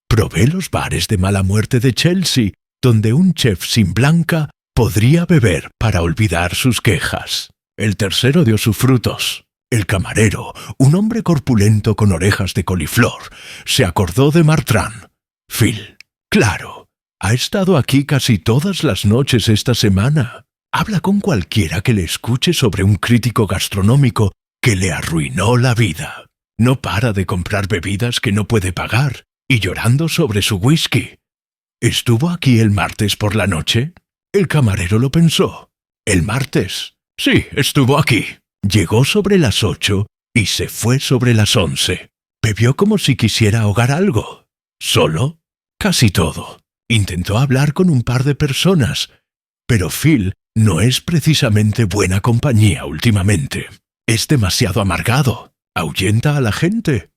Probé los bares de mala muerte de Chelsea, donde un chef sin blanca podría beber para olvidar sus quejas. El tercero dio sus frutos. El camarero, un hombre corpulento con orejas de coliflor, se acordó de Martrand. Phil, claro, ha estado aquí casi todas las noches esta semana. Habla con cualquiera que le escuche sobre un crítico gastronómico que le arruinó la vida. No para de comprar bebidas que no puede pagar y llorando sobre su whisky. ¿Estuvo aquí el martes por la noche?» El camarero lo pensó. «¿El martes?» «Sí, estuvo aquí. Llegó sobre las 8 y se fue sobre las 11. Bebió como si quisiera ahogar algo. ¿Solo?» «Casi todo. Intentó hablar con un par de personas, pero Phil no es precisamente buena compañía últimamente. Es demasiado amargado. Ahuyenta a la gente.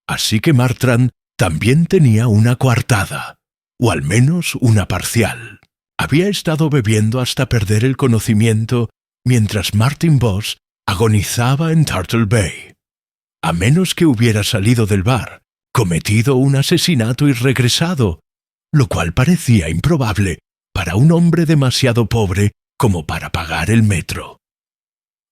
Así que Martrand También tenía una coartada, o al menos una parcial. Había estado bebiendo hasta perder el conocimiento mientras Martin Voss agonizaba en Turtle Bay. A menos que hubiera salido del bar, cometido un asesinato y regresado, lo cual parecía improbable para un hombre demasiado pobre como para pagar el metro.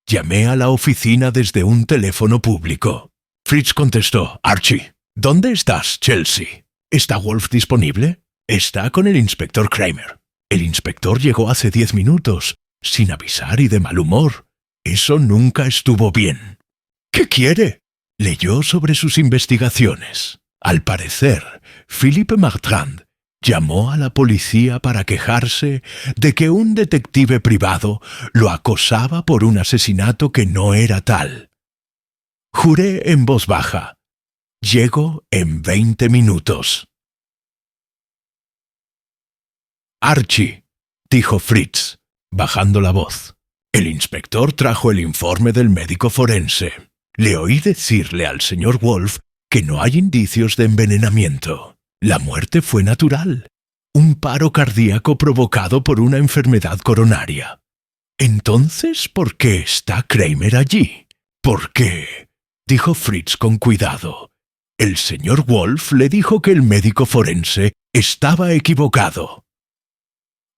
Llamé a la oficina desde un teléfono público. Fritz contestó: «Archie, ¿dónde estás, Chelsea? ¿Está Wolf disponible?» «Está con el inspector Kramer». «El inspector llegó hace 10 minutos, sin avisar y de mal humor. Eso nunca estuvo bien». «¿Qué quiere?» Leyó sobre sus investigaciones. Al parecer, Philippe Martrand llamó a la policía para quejarse de que un detective privado lo acosaba por un asesinato que no era tal. Juré en voz baja: «Llego en 20 minutos». «Archie», dijo Fritz, bajando la voz. «El inspector trajo el informe del médico forense. Le oí decirle al señor Wolf que no hay indicios de envenenamiento. La muerte fue natural. Un paro cardíaco provocado por una enfermedad coronaria. Entonces, ¿por qué está Kramer allí?» «¿Por qué?», dijo Fritz con cuidado. «El señor Wolf le dijo que el médico forense estaba equivocado».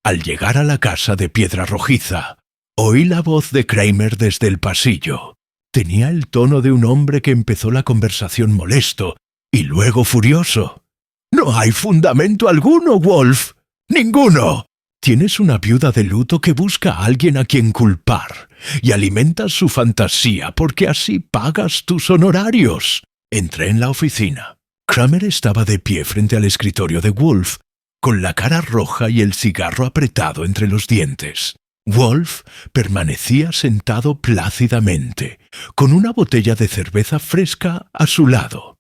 Al llegar a la casa de piedra rojiza, oí la voz de Kramer desde el pasillo. Tenía el tono de un hombre que empezó la conversación molesto y luego furioso. «No hay fundamento alguno, Wolf. ¡Ninguno! Tienes una viuda de luto que busca a alguien a quien culpar y alimentas su fantasía porque así pagas tus honorarios». Entré en la oficina. Kramer estaba de pie frente al escritorio de Wolf, con la cara roja y el cigarro apretado entre los dientes. Wolf permanecía sentado plácidamente, con una botella de cerveza fresca a su lado.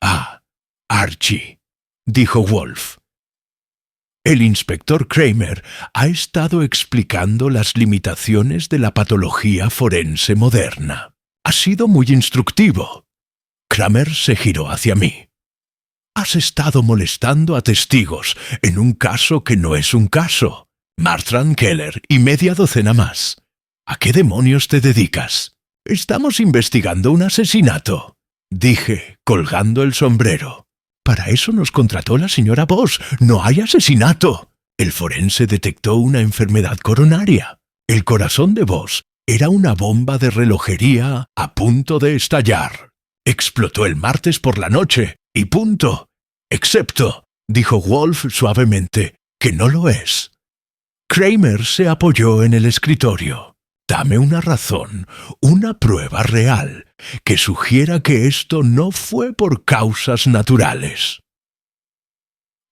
«Ah, Archie», dijo Wolf. «El inspector Kramer ha estado explicando las limitaciones de la patología forense moderna. Ha sido muy instructivo». Kramer se giró hacia mí. «Has estado molestando a testigos en un caso que no es un caso. Martrand, Keller y media docena más. ¿A qué demonios te dedicas?» «Estamos investigando un asesinato», dije, colgando el sombrero. «Para eso nos contrató la señora Voss. No hay asesinato. El forense detectó una enfermedad coronaria. El corazón de Voss era una bomba de relojería a punto de estallar. Explotó el martes por la noche y punto. Excepto», dijo Wolf suavemente, «que no lo es». Kramer se apoyó en el escritorio. «Dame una razón, una prueba real, que sugiera que esto no fue por causas naturales».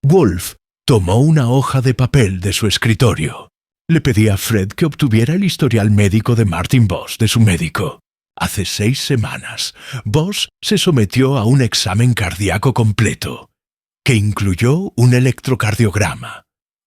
Wolf tomó una hoja de papel de su escritorio. Le pedí a Fred que obtuviera el historial médico de Martin Voss de su médico. Hace 6 semanas, Voss se sometió a un examen cardíaco completo, que incluyó un electrocardiograma,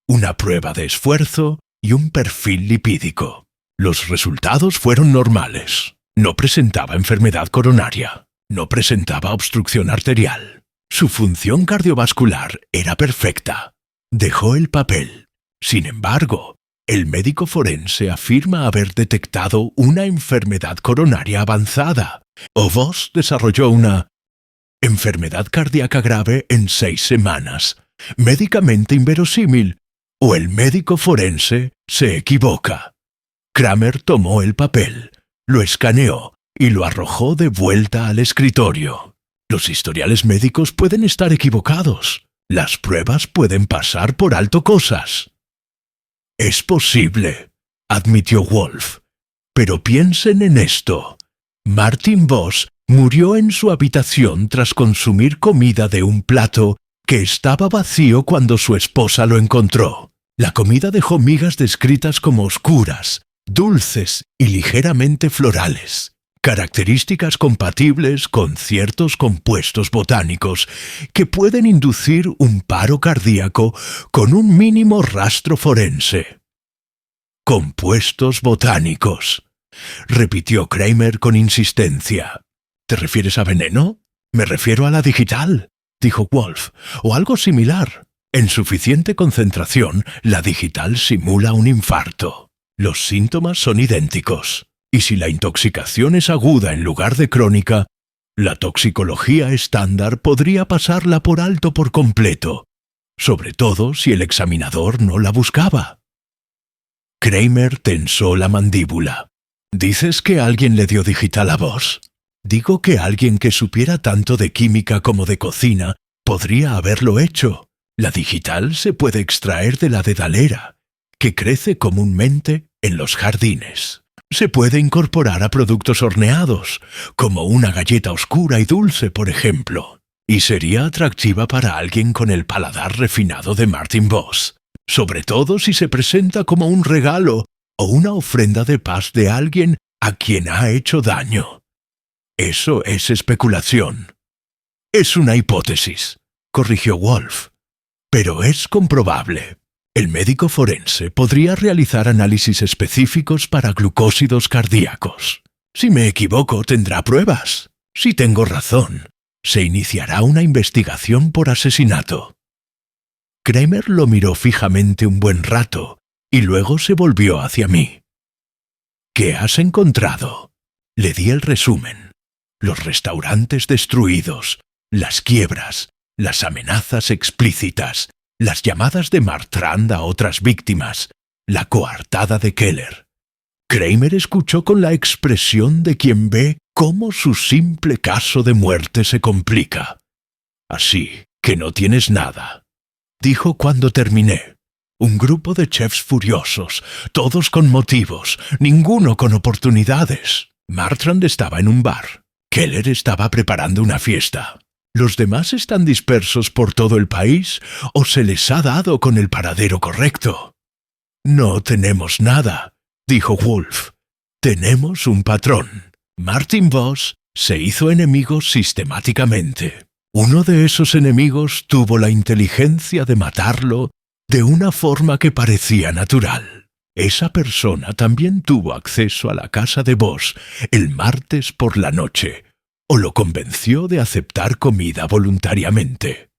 una prueba de esfuerzo y un perfil lipídico. Los resultados fueron normales. No presentaba enfermedad coronaria. No presentaba obstrucción arterial. Su función cardiovascular era perfecta. Dejó el papel. Sin embargo, el médico forense afirma haber detectado una enfermedad coronaria avanzada. O Voss desarrolló una enfermedad cardíaca grave en 6 semanas, médicamente inverosímil, o el médico forense se equivoca. Kramer tomó el papel, lo escaneó y lo arrojó de vuelta al escritorio. Los historiales médicos pueden estar equivocados. Las pruebas pueden pasar por alto cosas. «Es posible», admitió Wolf. «Pero piensen en esto. Martin Voss murió en su habitación tras consumir comida de un plato que estaba vacío cuando su esposa lo encontró. La comida dejó migas descritas como oscuras, dulces y ligeramente florales, características compatibles con ciertos compuestos botánicos que pueden inducir un paro cardíaco con un mínimo rastro forense». «Compuestos botánicos», repitió Kramer con insistencia. «¿Te refieres a veneno? Me refiero a la digital. dijo Wolf, o algo similar. En suficiente concentración, la digital simula un infarto. Los síntomas son idénticos. Y si la intoxicación es aguda en lugar de crónica, la toxicología estándar podría pasarla por alto por completo, sobre todo si el examinador no la buscaba. Kramer tensó la mandíbula. ¿Dices que alguien le dio digital a vos? Digo que alguien que supiera tanto de química como de cocina podría haberlo hecho. La digital se puede extraer de la dedalera, que crece comúnmente en los jardines. Se puede incorporar a productos horneados, como una galleta oscura y dulce, por ejemplo, y sería atractiva para alguien con el paladar refinado de Martin Voss, sobre todo si se presenta como un regalo o una ofrenda de paz de alguien a quien ha hecho daño. Eso es especulación. Es una hipótesis, corrigió Wolf, pero es comprobable. El médico forense podría realizar análisis específicos para glucósidos cardíacos. Si me equivoco, tendrá pruebas. Si tengo razón, se iniciará una investigación por asesinato. Kramer lo miró fijamente un buen rato y luego se volvió hacia mí. ¿Qué has encontrado? Le di el resumen. Los restaurantes destruidos, las quiebras, las amenazas explícitas, las llamadas de Martrand a otras víctimas, la coartada de Keller. Kramer escuchó con la expresión de quien ve cómo su simple caso de muerte se complica. Así que no tienes nada, dijo cuando terminé. Un grupo de chefs furiosos, todos con motivos, ninguno con oportunidades. Martrand estaba en un bar. Keller estaba preparando una fiesta. ¿Los demás están dispersos por todo el país o se les ha dado con el paradero correcto? No tenemos nada, dijo Wolf. Tenemos un patrón. Martin Voss se hizo enemigo sistemáticamente. Uno de esos enemigos tuvo la inteligencia de matarlo de una forma que parecía natural. Esa persona también tuvo acceso a la casa de Voss el martes por la noche, o lo convenció de aceptar comida voluntariamente.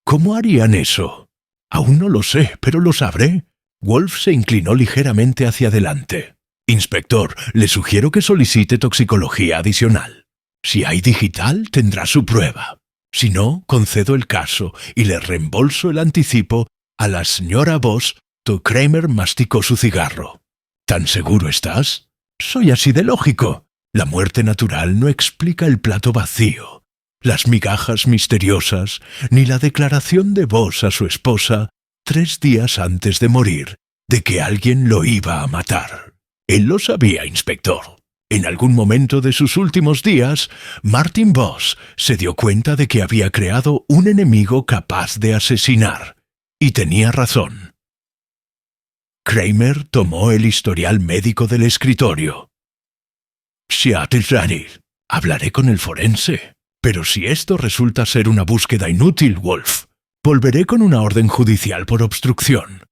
¿Cómo harían eso? Aún no lo sé, pero lo sabré. Wolf se inclinó ligeramente hacia adelante. Inspector, le sugiero que solicite toxicología adicional. Si hay digital, tendrá su prueba. Si no, concedo el caso y le reembolso el anticipo a la señora Voss. Kramer masticó su cigarro. ¿Tan seguro estás? Soy así de lógico. La muerte natural no explica el plato vacío, las migajas misteriosas, ni la declaración de Voss a su esposa 3 días antes de morir de que alguien lo iba a matar. Él lo sabía, inspector. En algún momento de sus últimos días, Martin Voss se dio cuenta de que había creado un enemigo capaz de asesinar, y tenía razón. Kramer tomó el historial médico del escritorio. Seattle, hablaré con el forense. Pero si esto resulta ser una búsqueda inútil, Wolf, volveré con una orden judicial por obstrucción.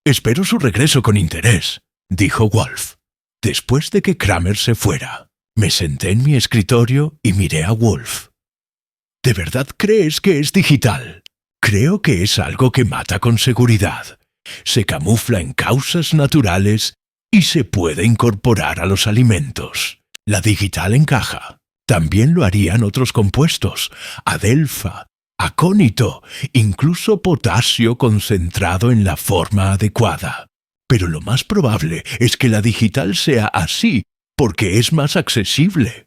Espero su regreso con interés, dijo Wolf. Después de que Kramer se fuera, me senté en mi escritorio y miré a Wolf. ¿De verdad crees que es digital? Creo que es algo que mata con seguridad. Se camufla en causas naturales y se puede incorporar a los alimentos. La digital encaja. También lo harían otros compuestos, adelfa, acónito, incluso potasio concentrado en la forma adecuada. Pero lo más probable es que la digital sea así porque es más accesible.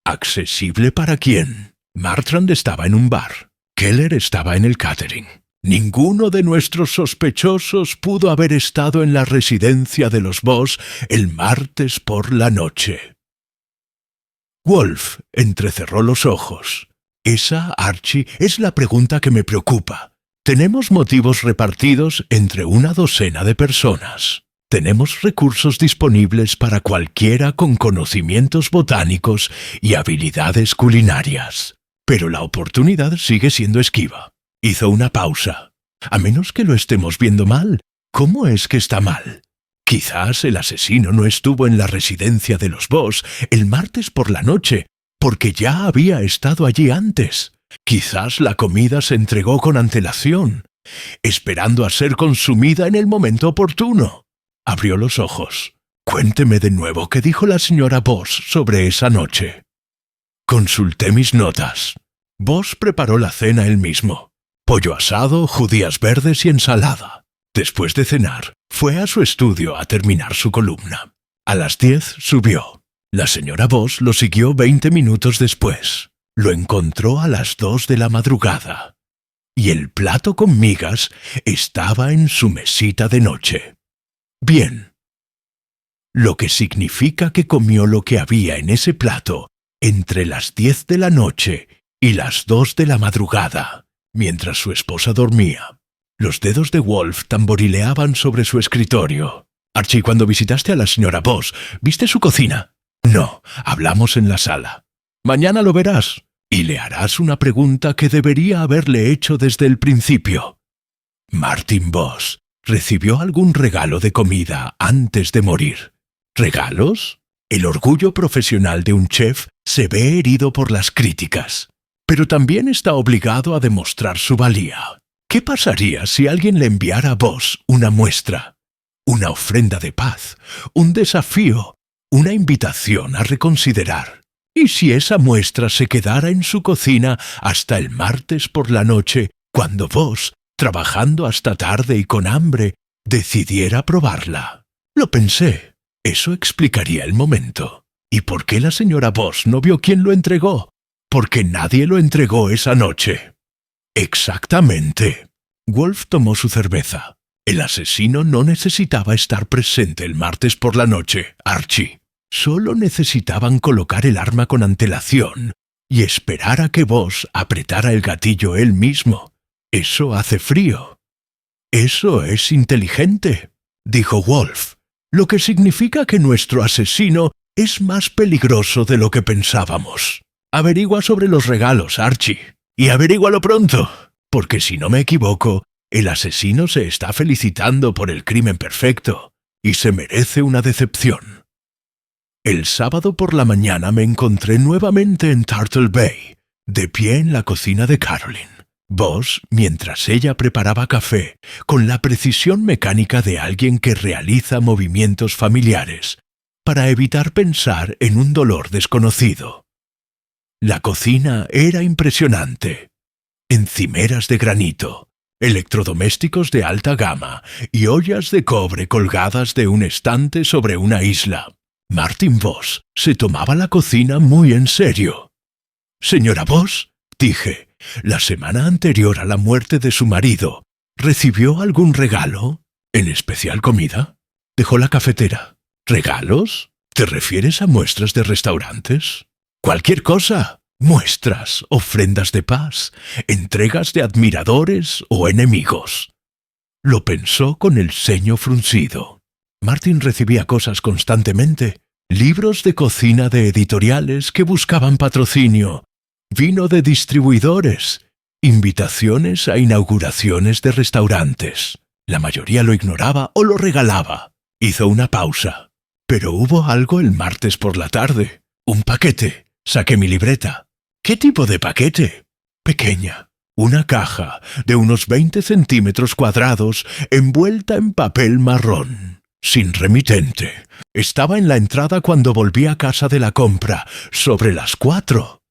¿Accesible para quién? Martrand estaba en un bar. Keller estaba en el catering. Ninguno de nuestros sospechosos pudo haber estado en la residencia de los Voss el martes por la noche. Wolf entrecerró los ojos. Esa, Archie, es la pregunta que me preocupa. Tenemos motivos repartidos entre una docena de personas. Tenemos recursos disponibles para cualquiera con conocimientos botánicos y habilidades culinarias. Pero la oportunidad sigue siendo esquiva. Hizo una pausa. A menos que lo estemos viendo mal. ¿Cómo es que está mal? Quizás el asesino no estuvo en la residencia de los Voss el martes por la noche, porque ya había estado allí antes. Quizás la comida se entregó con antelación, esperando a ser consumida en el momento oportuno. Abrió los ojos. Cuénteme de nuevo qué dijo la señora Voss sobre esa noche. Consulté mis notas. Voss preparó la cena él mismo. Pollo asado, judías verdes y ensalada. Después de cenar, fue a su estudio a terminar su columna. A las 10 subió. La señora Voss lo siguió 20 minutos después. Lo encontró a las 2 de la madrugada. Y el plato con migas estaba en su mesita de noche. Bien. Lo que significa que comió lo que había en ese plato entre las 10 de la noche y las 2 de la madrugada, mientras su esposa dormía. Los dedos de Wolf tamborileaban sobre su escritorio. Archie, cuando visitaste a la señora Voss, ¿viste su cocina? No, hablamos en la sala. Mañana lo verás, y le harás una pregunta que debería haberle hecho desde el principio. Martin Voss recibió algún regalo de comida antes de morir. ¿Regalos? El orgullo profesional de un chef se ve herido por las críticas, pero también está obligado a demostrar su valía. ¿Qué pasaría si alguien le enviara a Voss una muestra, una ofrenda de paz, un desafío, una invitación a reconsiderar? ¿Y si esa muestra se quedara en su cocina hasta el martes por la noche, cuando Voss, trabajando hasta tarde y con hambre, decidiera probarla? Lo pensé. Eso explicaría el momento. ¿Y por qué la señora Voss no vio quién lo entregó? Porque nadie lo entregó esa noche. Exactamente. Wolf tomó su cerveza. El asesino no necesitaba estar presente el martes por la noche, Archie. Solo necesitaban colocar el arma con antelación y esperar a que Voss apretara el gatillo él mismo. Eso hace frío. Eso es inteligente, dijo Wolf, lo que significa que nuestro asesino es más peligroso de lo que pensábamos. Averigua sobre los regalos, Archie, y averígualo pronto, porque si no me equivoco, el asesino se está felicitando por el crimen perfecto y se merece una decepción. El sábado por la mañana me encontré nuevamente en Turtle Bay, de pie en la cocina de Caroline. Voss, mientras ella preparaba café, con la precisión mecánica de alguien que realiza movimientos familiares, para evitar pensar en un dolor desconocido. La cocina era impresionante. Encimeras de granito, electrodomésticos de alta gama y ollas de cobre colgadas de un estante sobre una isla. Martin Voss se tomaba la cocina muy en serio. «Señora Voss», dije, «la semana anterior a la muerte de su marido, ¿recibió algún regalo? ¿En especial comida?» Dejó la cafetera. «¿Regalos? ¿Te refieres a muestras de restaurantes?» «Cualquier cosa. Muestras, ofrendas de paz, entregas de admiradores o enemigos». Lo pensó con el ceño fruncido. Martin recibía cosas constantemente. Libros de cocina de editoriales que buscaban patrocinio, vino de distribuidores, invitaciones a inauguraciones de restaurantes. La mayoría lo ignoraba o lo regalaba. Hizo una pausa. Pero hubo algo el martes por la tarde. Un paquete. Saqué mi libreta. ¿Qué tipo de paquete? Pequeña. Una caja de unos 20 centímetros cuadrados envuelta en papel marrón. Sin remitente. Estaba en la entrada cuando volví a casa de la compra, sobre las 4.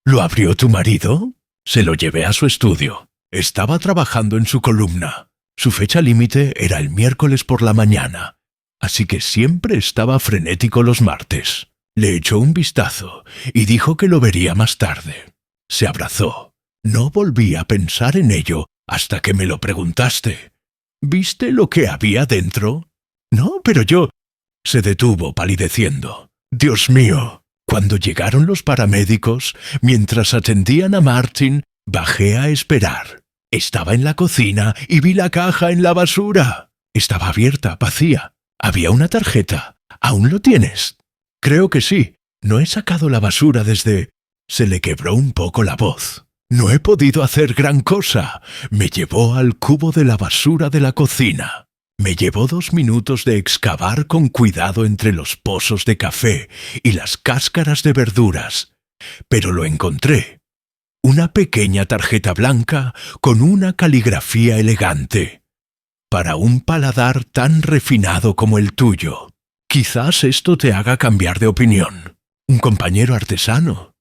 ¿Lo abrió tu marido? Se lo llevé a su estudio. Estaba trabajando en su columna. Su fecha límite era el miércoles por la mañana, así que siempre estaba frenético los martes. Le echó un vistazo y dijo que lo vería más tarde. Se abrazó. No volví a pensar en ello hasta que me lo preguntaste. ¿Viste lo que había dentro? No, pero yo... Se detuvo palideciendo. Dios mío. Cuando llegaron los paramédicos, mientras atendían a Martin, bajé a esperar. Estaba en la cocina y vi la caja en la basura. Estaba abierta, vacía. Había una tarjeta. ¿Aún lo tienes? Creo que sí. No he sacado la basura desde... Se le quebró un poco la voz. No he podido hacer gran cosa. Me llevó al cubo de la basura de la cocina. Me llevó 2 minutos de excavar con cuidado entre los pozos de café y las cáscaras de verduras, pero lo encontré. una pequeña tarjeta blanca con una caligrafía elegante. Para un paladar tan refinado como el tuyo, quizás esto te haga cambiar de opinión. Un compañero artesano.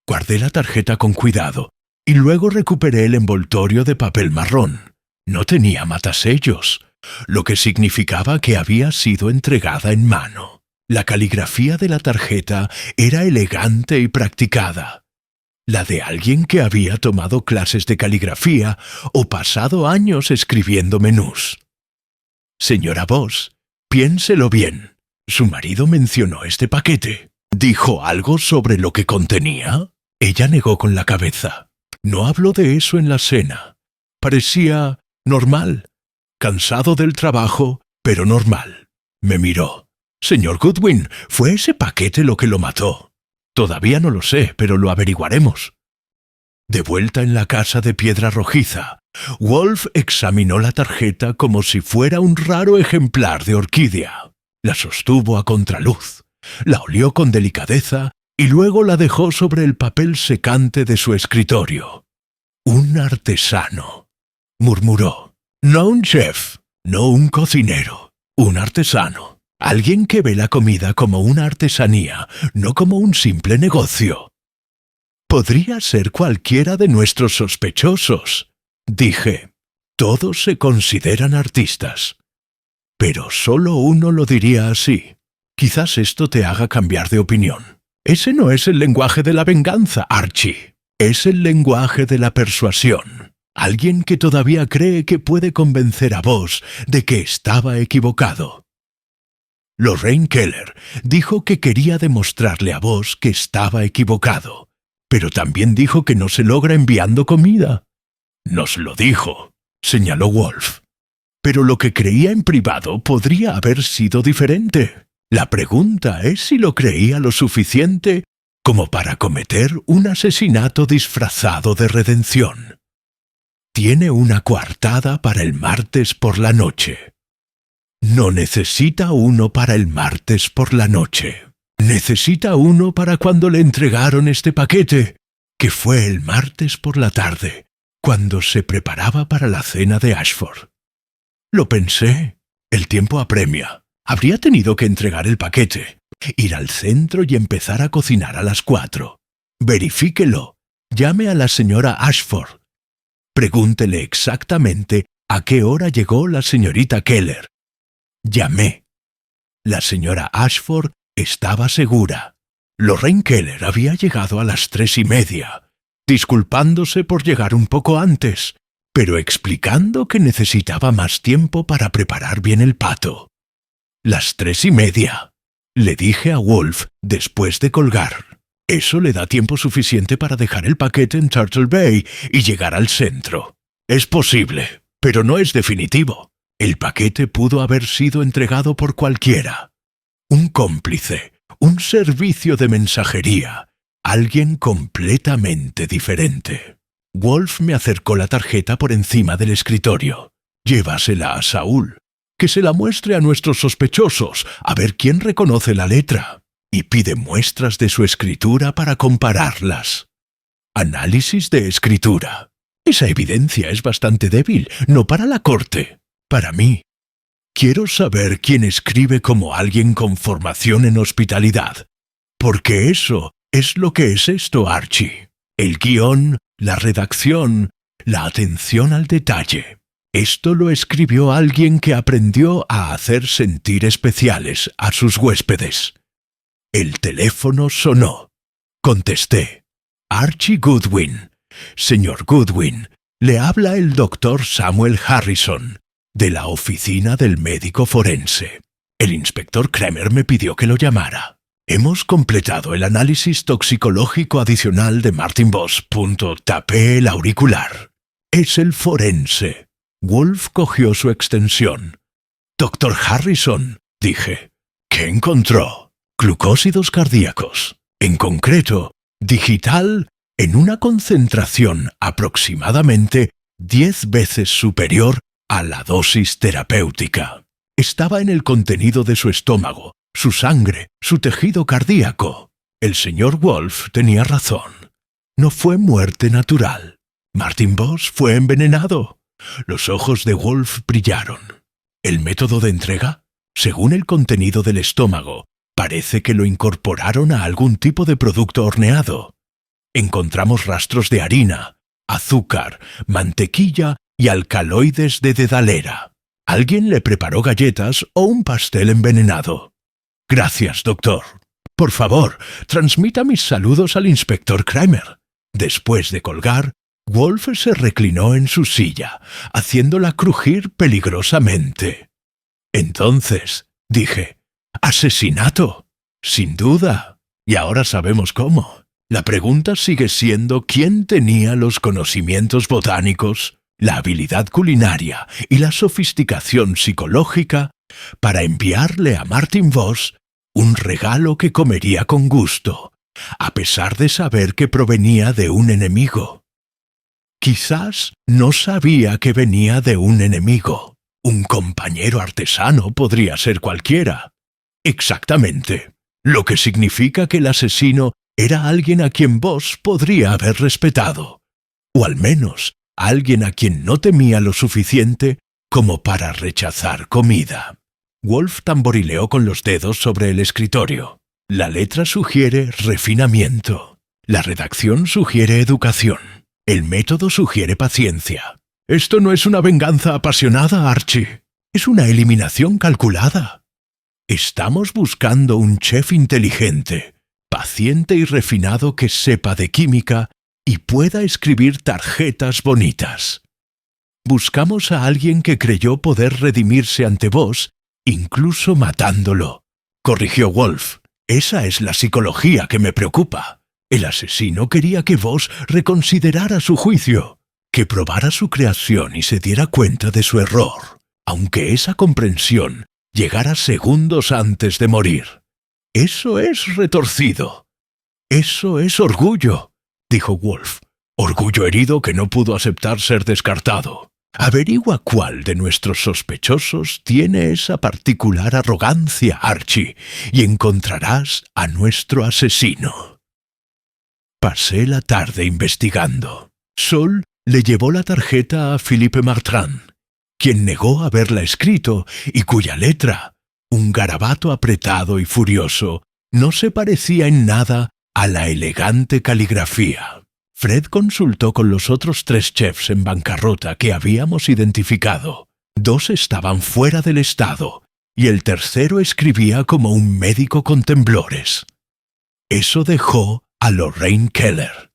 Guardé la tarjeta con cuidado y luego recuperé el envoltorio de papel marrón. No tenía matasellos, lo que significaba que había sido entregada en mano. La caligrafía de la tarjeta era elegante y practicada. La de alguien que había tomado clases de caligrafía o pasado años escribiendo menús. Señora Voss, piénselo bien. Su marido mencionó este paquete. ¿Dijo algo sobre lo que contenía? Ella negó con la cabeza. No habló de eso en la cena. Parecía normal. Cansado del trabajo, pero normal. Me miró. Señor Goodwin, ¿fue ese paquete lo que lo mató? Todavía no lo sé, pero lo averiguaremos. De vuelta en la casa de piedra rojiza, Wolf examinó la tarjeta como si fuera un raro ejemplar de orquídea. La sostuvo a contraluz, la olió con delicadeza y luego la dejó sobre el papel secante de su escritorio. «Un artesano», murmuró. «No un chef, no un cocinero, un artesano. Alguien que ve la comida como una artesanía, no como un simple negocio». «Podría ser cualquiera de nuestros sospechosos», dije. «Todos se consideran artistas. Pero solo uno lo diría así. Quizás esto te haga cambiar de opinión. Ese no es el lenguaje de la venganza, Archie. Es el lenguaje de la persuasión. Alguien que todavía cree que puede convencer a vos de que estaba equivocado. Lorraine Keller dijo que quería demostrarle a vos que estaba equivocado, pero también dijo que no se logra enviando comida. Nos lo dijo, señaló Wolf. Pero lo que creía en privado podría haber sido diferente. La pregunta es si lo creía lo suficiente como para cometer un asesinato disfrazado de redención. Tiene una coartada para el martes por la noche. No necesita uno para el martes por la noche. Necesita uno para cuando le entregaron este paquete, que fue el martes por la tarde, cuando se preparaba para la cena de Ashford. Lo pensé. El tiempo apremia. Habría tenido que entregar el paquete, ir al centro y empezar a cocinar a las 4. Verifíquelo. Llame a la señora Ashford. Pregúntele exactamente a qué hora llegó la señorita Keller. Llamé. La señora Ashford estaba segura. Lorraine Keller había llegado a las 3:30, disculpándose por llegar un poco antes, pero explicando que necesitaba más tiempo para preparar bien el pato. Las 3:30, le dije a Wolf después de colgar. Eso le da tiempo suficiente para dejar el paquete en Turtle Bay y llegar al centro. Es posible, pero no es definitivo. El paquete pudo haber sido entregado por cualquiera. Un cómplice, un servicio de mensajería, alguien completamente diferente. Wolf me acercó la tarjeta por encima del escritorio. Llévasela a Saúl. Que se la muestre a nuestros sospechosos, a ver quién reconoce la letra. Y pide muestras de su escritura para compararlas. Análisis de escritura. Esa evidencia es bastante débil, no para la corte, para mí. Quiero saber quién escribe como alguien con formación en hospitalidad, porque eso es lo que es esto, Archie. El guión, la redacción, la atención al detalle. Esto lo escribió alguien que aprendió a hacer sentir especiales a sus huéspedes. El teléfono sonó. Contesté. Archie Goodwin. Señor Goodwin, le habla el doctor Samuel Harrison, de la oficina del médico forense. El inspector Kramer me pidió que lo llamara. Hemos completado el análisis toxicológico adicional de Martin Voss. Tapé el auricular. Es el forense. Wolf cogió su extensión. «Doctor Harrison», dije. «¿Qué encontró?» «Glucósidos cardíacos. En concreto, digital en una concentración aproximadamente 10 veces superior a la dosis terapéutica. Estaba en el contenido de su estómago, su sangre, su tejido cardíaco. El señor Wolf tenía razón. No fue muerte natural. Martin Voss fue envenenado. Los ojos de Wolf brillaron. ¿El método de entrega? Según el contenido del estómago, parece que lo incorporaron a algún tipo de producto horneado. Encontramos rastros de harina, azúcar, mantequilla y alcaloides de dedalera. Alguien le preparó galletas o un pastel envenenado. Gracias, doctor. Por favor, transmita mis saludos al inspector Kramer. Después de colgar, Wolf se reclinó en su silla, haciéndola crujir peligrosamente. Entonces, dije, «¡Asesinato! Sin duda. Y ahora sabemos cómo. La pregunta sigue siendo quién tenía los conocimientos botánicos, la habilidad culinaria y la sofisticación psicológica para enviarle a Martin Voss un regalo que comería con gusto, a pesar de saber que provenía de un enemigo. Quizás no sabía que venía de un enemigo. Un compañero artesano podría ser cualquiera. Exactamente, lo que significa que el asesino era alguien a quien Voss podría haber respetado, o al menos alguien a quien no temía lo suficiente como para rechazar comida. Wolf tamborileó con los dedos sobre el escritorio. La letra sugiere refinamiento. La redacción sugiere educación. El método sugiere paciencia. Esto no es una venganza apasionada, Archie. Es una eliminación calculada. Estamos buscando un chef inteligente, paciente y refinado que sepa de química y pueda escribir tarjetas bonitas. Buscamos a alguien que creyó poder redimirse ante Voss, incluso matándolo. Corrigió Wolf. Esa es la psicología que me preocupa. El asesino quería que Voss reconsiderara su juicio, que probara su creación y se diera cuenta de su error, aunque esa comprensión llegara segundos antes de morir. Eso es retorcido. Eso es orgullo, dijo Wolf. Orgullo herido que no pudo aceptar ser descartado. Averigua cuál de nuestros sospechosos tiene esa particular arrogancia, Archie, y encontrarás a nuestro asesino. Pasé la tarde investigando. Sol le llevó la tarjeta a Philippe Martrand, quien negó haberla escrito y cuya letra, un garabato apretado y furioso, no se parecía en nada a la elegante caligrafía. Fred consultó con los otros 3 chefs en bancarrota que habíamos identificado. 2 estaban fuera del estado y el tercero escribía como un médico con temblores. Eso dejó a Lorraine Keller.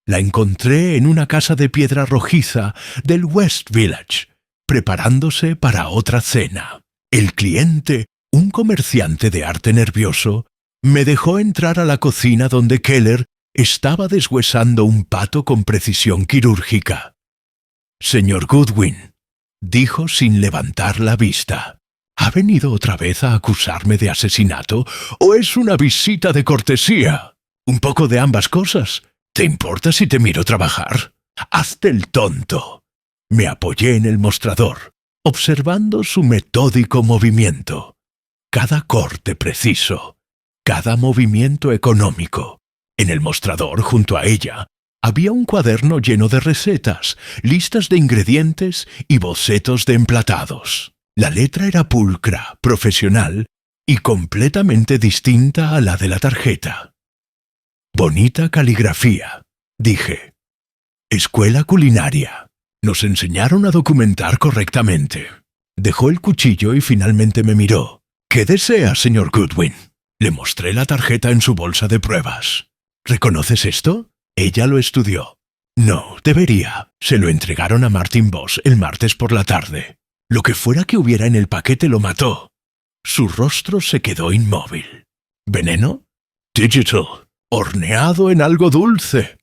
La encontré en una casa de piedra rojiza del West Village, preparándose para otra cena. El cliente, un comerciante de arte nervioso, me dejó entrar a la cocina donde Keller estaba deshuesando un pato con precisión quirúrgica. «Señor Goodwin», dijo sin levantar la vista, ¿ha venido otra vez a acusarme de asesinato o es una visita de cortesía? Un poco de ambas cosas. ¿Te importa si te miro trabajar? Hazte el tonto. Me apoyé en el mostrador, observando su metódico movimiento. Cada corte preciso, cada movimiento económico. En el mostrador, junto a ella, había un cuaderno lleno de recetas, listas de ingredientes y bocetos de emplatados. La letra era pulcra, profesional y completamente distinta a la de la tarjeta. Bonita caligrafía, dije. Escuela culinaria. Nos enseñaron a documentar correctamente. Dejó el cuchillo y finalmente me miró. ¿Qué desea, señor Goodwin? Le mostré la tarjeta en su bolsa de pruebas. ¿Reconoces esto? Ella lo estudió. No, debería. Se lo entregaron a Martin Voss el martes por la tarde. Lo que fuera que hubiera en el paquete lo mató. Su rostro se quedó inmóvil. ¿Veneno? Digital. Horneado en algo dulce.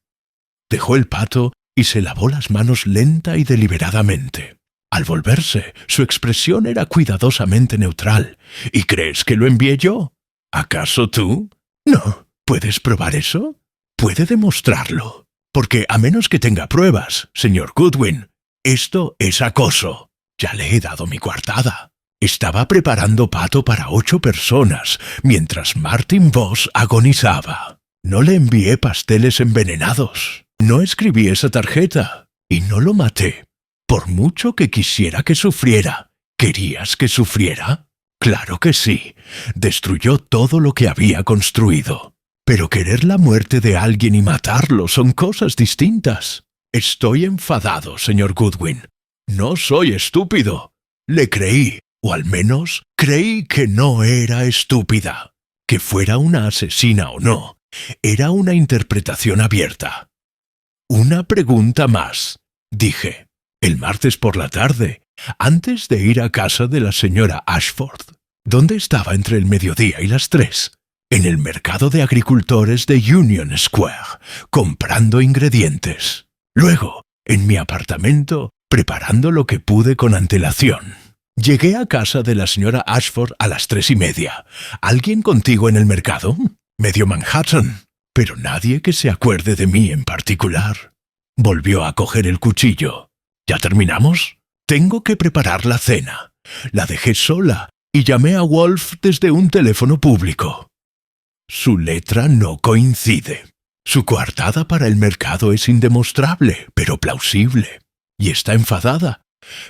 Dejó el pato y se lavó las manos lenta y deliberadamente. Al volverse, su expresión era cuidadosamente neutral. ¿Y crees que lo envié yo? ¿Acaso tú? No. ¿Puedes probar eso? Puede demostrarlo. Porque a menos que tenga pruebas, señor Goodwin, esto es acoso. Ya le he dado mi coartada. Estaba preparando pato para 8 personas, mientras Martin Voss agonizaba. No le envié pasteles envenenados. No escribí esa tarjeta. Y no lo maté. Por mucho que quisiera que sufriera. ¿Querías que sufriera? Claro que sí. Destruyó todo lo que había construido. Pero querer la muerte de alguien y matarlo son cosas distintas. Estoy enfadado, señor Goodwin. No soy estúpido. Le creí, o al menos creí que no era estúpida. Que fuera una asesina o no, era una interpretación abierta. Una pregunta más, dije. El martes por la tarde, antes de ir a casa de la señora Ashford, ¿dónde estaba entre el mediodía y las 3? En el mercado de agricultores de Union Square, comprando ingredientes. Luego, en mi apartamento, preparando lo que pude con antelación. Llegué a casa de la señora Ashford a las 3:30. ¿Alguien contigo en el mercado? Medio Manhattan, pero nadie que se acuerde de mí en particular. Volvió a coger el cuchillo. ¿Ya terminamos? Tengo que preparar la cena. La dejé sola y llamé a Wolf desde un teléfono público. Su letra no coincide. Su coartada para el mercado es indemostrable, pero plausible. Y está enfadada,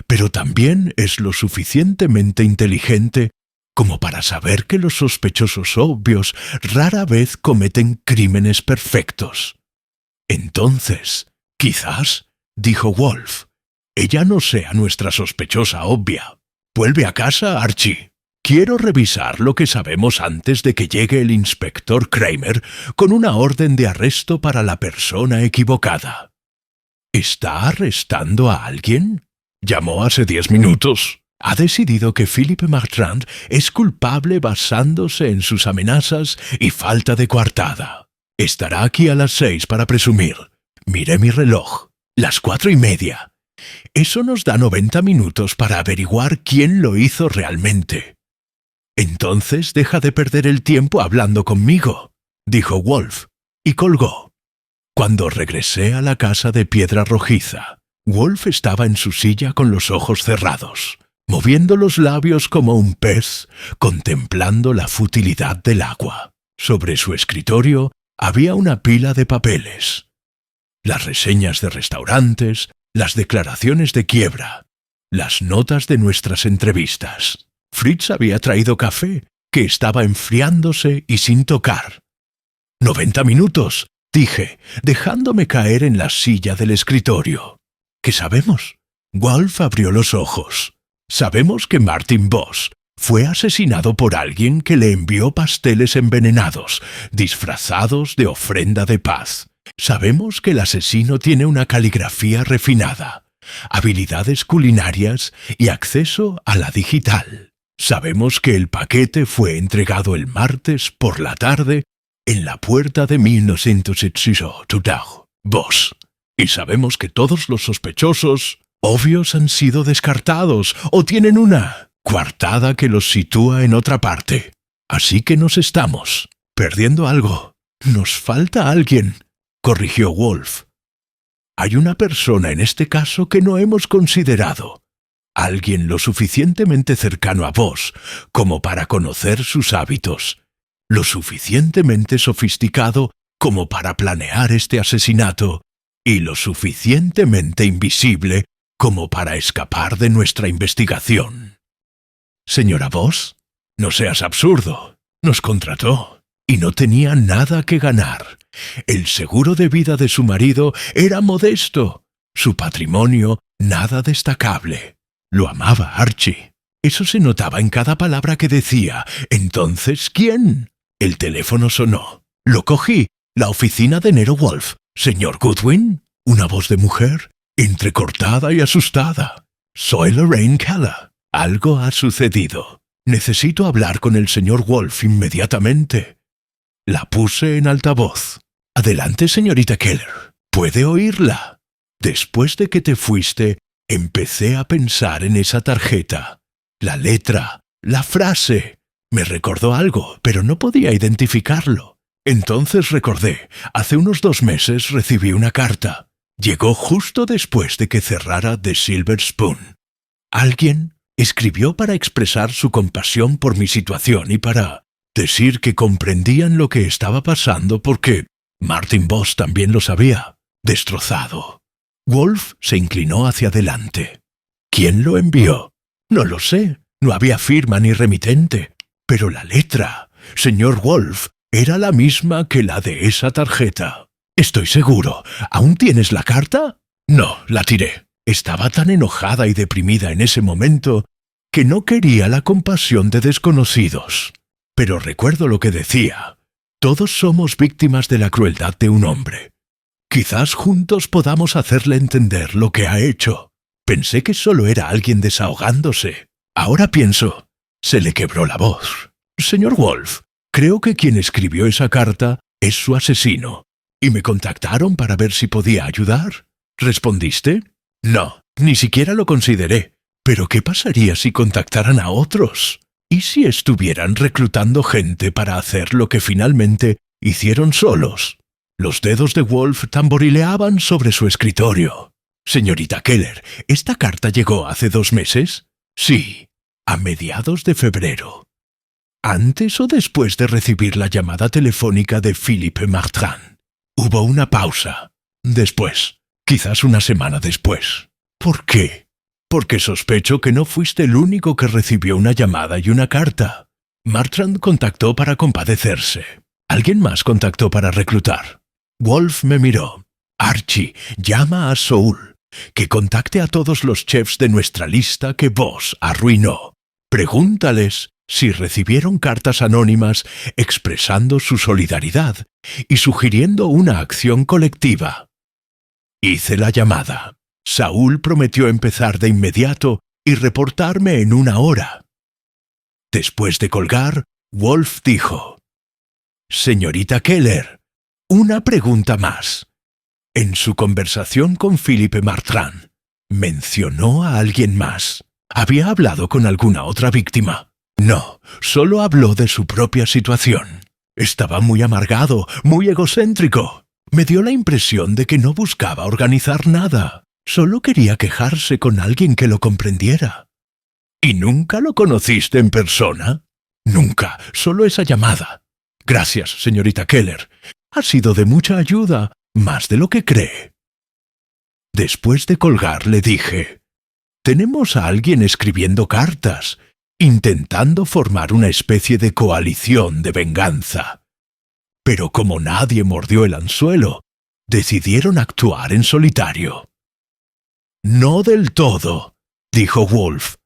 pero también es lo suficientemente inteligente como para saber que los sospechosos obvios rara vez cometen crímenes perfectos. Entonces, quizás, dijo Wolf, ella no sea nuestra sospechosa obvia. Vuelve a casa, Archie. Quiero revisar lo que sabemos antes de que llegue el inspector Kramer con una orden de arresto para la persona equivocada. ¿Está arrestando a alguien? Llamó hace 10 minutos. Ha decidido que Philippe Marchand es culpable basándose en sus amenazas y falta de coartada. Estará aquí a las 6 para presumir. Miré mi reloj. Las 4:30. Eso nos da 90 minutos para averiguar quién lo hizo realmente. Entonces deja de perder el tiempo hablando conmigo, dijo Wolf, y colgó. Cuando regresé a la casa de piedra rojiza, Wolf estaba en su silla con los ojos cerrados, moviendo los labios como un pez, contemplando la futilidad del agua. Sobre su escritorio había una pila de papeles. Las reseñas de restaurantes, las declaraciones de quiebra, las notas de nuestras entrevistas. Fritz había traído café, que estaba enfriándose y sin tocar. 90 minutos, dije, dejándome caer en la silla del escritorio. ¿Qué sabemos? Wolf abrió los ojos. Sabemos que Martin Voss fue asesinado por alguien que le envió pasteles envenenados, disfrazados de ofrenda de paz. Sabemos que el asesino tiene una caligrafía refinada, habilidades culinarias y acceso a la digital. Sabemos que el paquete fue entregado el martes por la tarde en la puerta de 1978 Voss. Y sabemos que todos los sospechosos obvios han sido descartados o tienen una coartada que los sitúa en otra parte. Así que nos estamos perdiendo algo. Nos falta alguien, corrigió Wolf. Hay una persona en este caso que no hemos considerado. Alguien lo suficientemente cercano a vos como para conocer sus hábitos, lo suficientemente sofisticado como para planear este asesinato y lo suficientemente invisible como para escapar de nuestra investigación. Señora Voss, no seas absurdo. Nos contrató y no tenía nada que ganar. El seguro de vida de su marido era modesto, su patrimonio nada destacable. Lo amaba Archie. Eso se notaba en cada palabra que decía. Entonces, ¿quién? El teléfono sonó. Lo cogí. La oficina de Nero Wolf. ¿Señor Goodwin? Una voz de mujer, entrecortada y asustada. Soy Lorraine Keller. Algo ha sucedido. Necesito hablar con el señor Wolf inmediatamente. La puse en altavoz. Adelante, señorita Keller. ¿Puede oírla? Después de que te fuiste, empecé a pensar en esa tarjeta. La letra, la frase. Me recordó algo, pero no podía identificarlo. Entonces recordé, hace unos 2 meses recibí una carta. Llegó justo después de que cerrara The Silver Spoon. Alguien escribió para expresar su compasión por mi situación y para Decir que comprendían lo que estaba pasando porque Martin Voss también lo sabía. Destrozado. Wolf se inclinó hacia adelante. ¿Quién lo envió? No lo sé. No había firma ni remitente. Pero la letra, señor Wolf, era la misma que la de esa tarjeta. Estoy seguro. ¿Aún tienes la carta? No, la tiré. Estaba tan enojada y deprimida en ese momento que no quería la compasión de desconocidos. Pero recuerdo lo que decía. Todos somos víctimas de la crueldad de un hombre. Quizás juntos podamos hacerle entender lo que ha hecho. Pensé que solo era alguien desahogándose. Ahora pienso, se le quebró la voz. Señor Wolf, creo que quien escribió esa carta es su asesino. ¿Y me contactaron para ver si podía ayudar? ¿Respondiste? No, ni siquiera lo consideré. Pero ¿qué pasaría si contactaran a otros? ¿Y si estuvieran reclutando gente para hacer lo que finalmente hicieron solos? Los dedos de Wolf tamborileaban sobre su escritorio. Señorita Keller, ¿esta carta llegó hace 2 meses? Sí, a mediados de febrero. ¿Antes o después de recibir la llamada telefónica de Philippe Martrand? Hubo una pausa. Después, quizás una semana después. ¿Por qué? Porque sospecho que no fuiste el único que recibió una llamada y una carta. Martrand contactó para compadecerse. ¿Alguien más contactó para reclutar? Wolf me miró. Archie, llama a Saul. Que contacte a todos los chefs de nuestra lista que Voss arruinó. Pregúntales si recibieron cartas anónimas expresando su solidaridad y sugiriendo una acción colectiva. Hice la llamada. Saúl prometió empezar de inmediato y reportarme en 1 hora. Después de colgar, Wolf dijo: «Señorita Keller, una pregunta más. En su conversación con Philippe Martrand, ¿mencionó a alguien más? ¿Había hablado con alguna otra víctima? No, solo habló de su propia situación. Estaba muy amargado, muy egocéntrico. Me dio la impresión de que no buscaba organizar nada. Solo quería quejarse con alguien que lo comprendiera». «¿Y nunca lo conociste en persona?» «Nunca, solo esa llamada». «Gracias, señorita Keller. Ha sido de mucha ayuda, más de lo que cree». Después de colgar le dije: «Tenemos a alguien escribiendo cartas, intentando formar una especie de coalición de venganza. Pero como nadie mordió el anzuelo, decidieron actuar en solitario». «No del todo», dijo Wolf.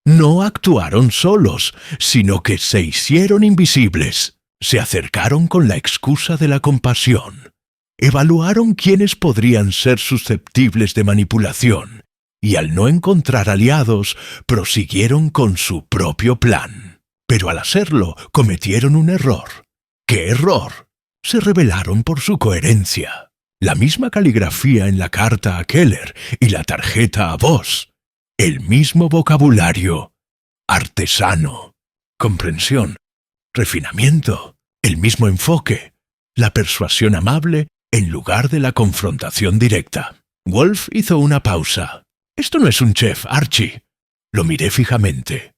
«No actuaron solos, sino que se hicieron invisibles. Se acercaron con la excusa de la compasión. Evaluaron quiénes podrían ser susceptibles de manipulación, y al no encontrar aliados, prosiguieron con su propio plan. Pero al hacerlo, cometieron un error». «¿Qué error?» «Se rebelaron por su coherencia. La misma caligrafía en la carta a Keller y la tarjeta a Voss. El mismo vocabulario. Artesano. Comprensión. Refinamiento. El mismo enfoque. La persuasión amable en lugar de la confrontación directa». Wolf hizo una pausa. «Esto no es un chef, Archie». Lo miré fijamente.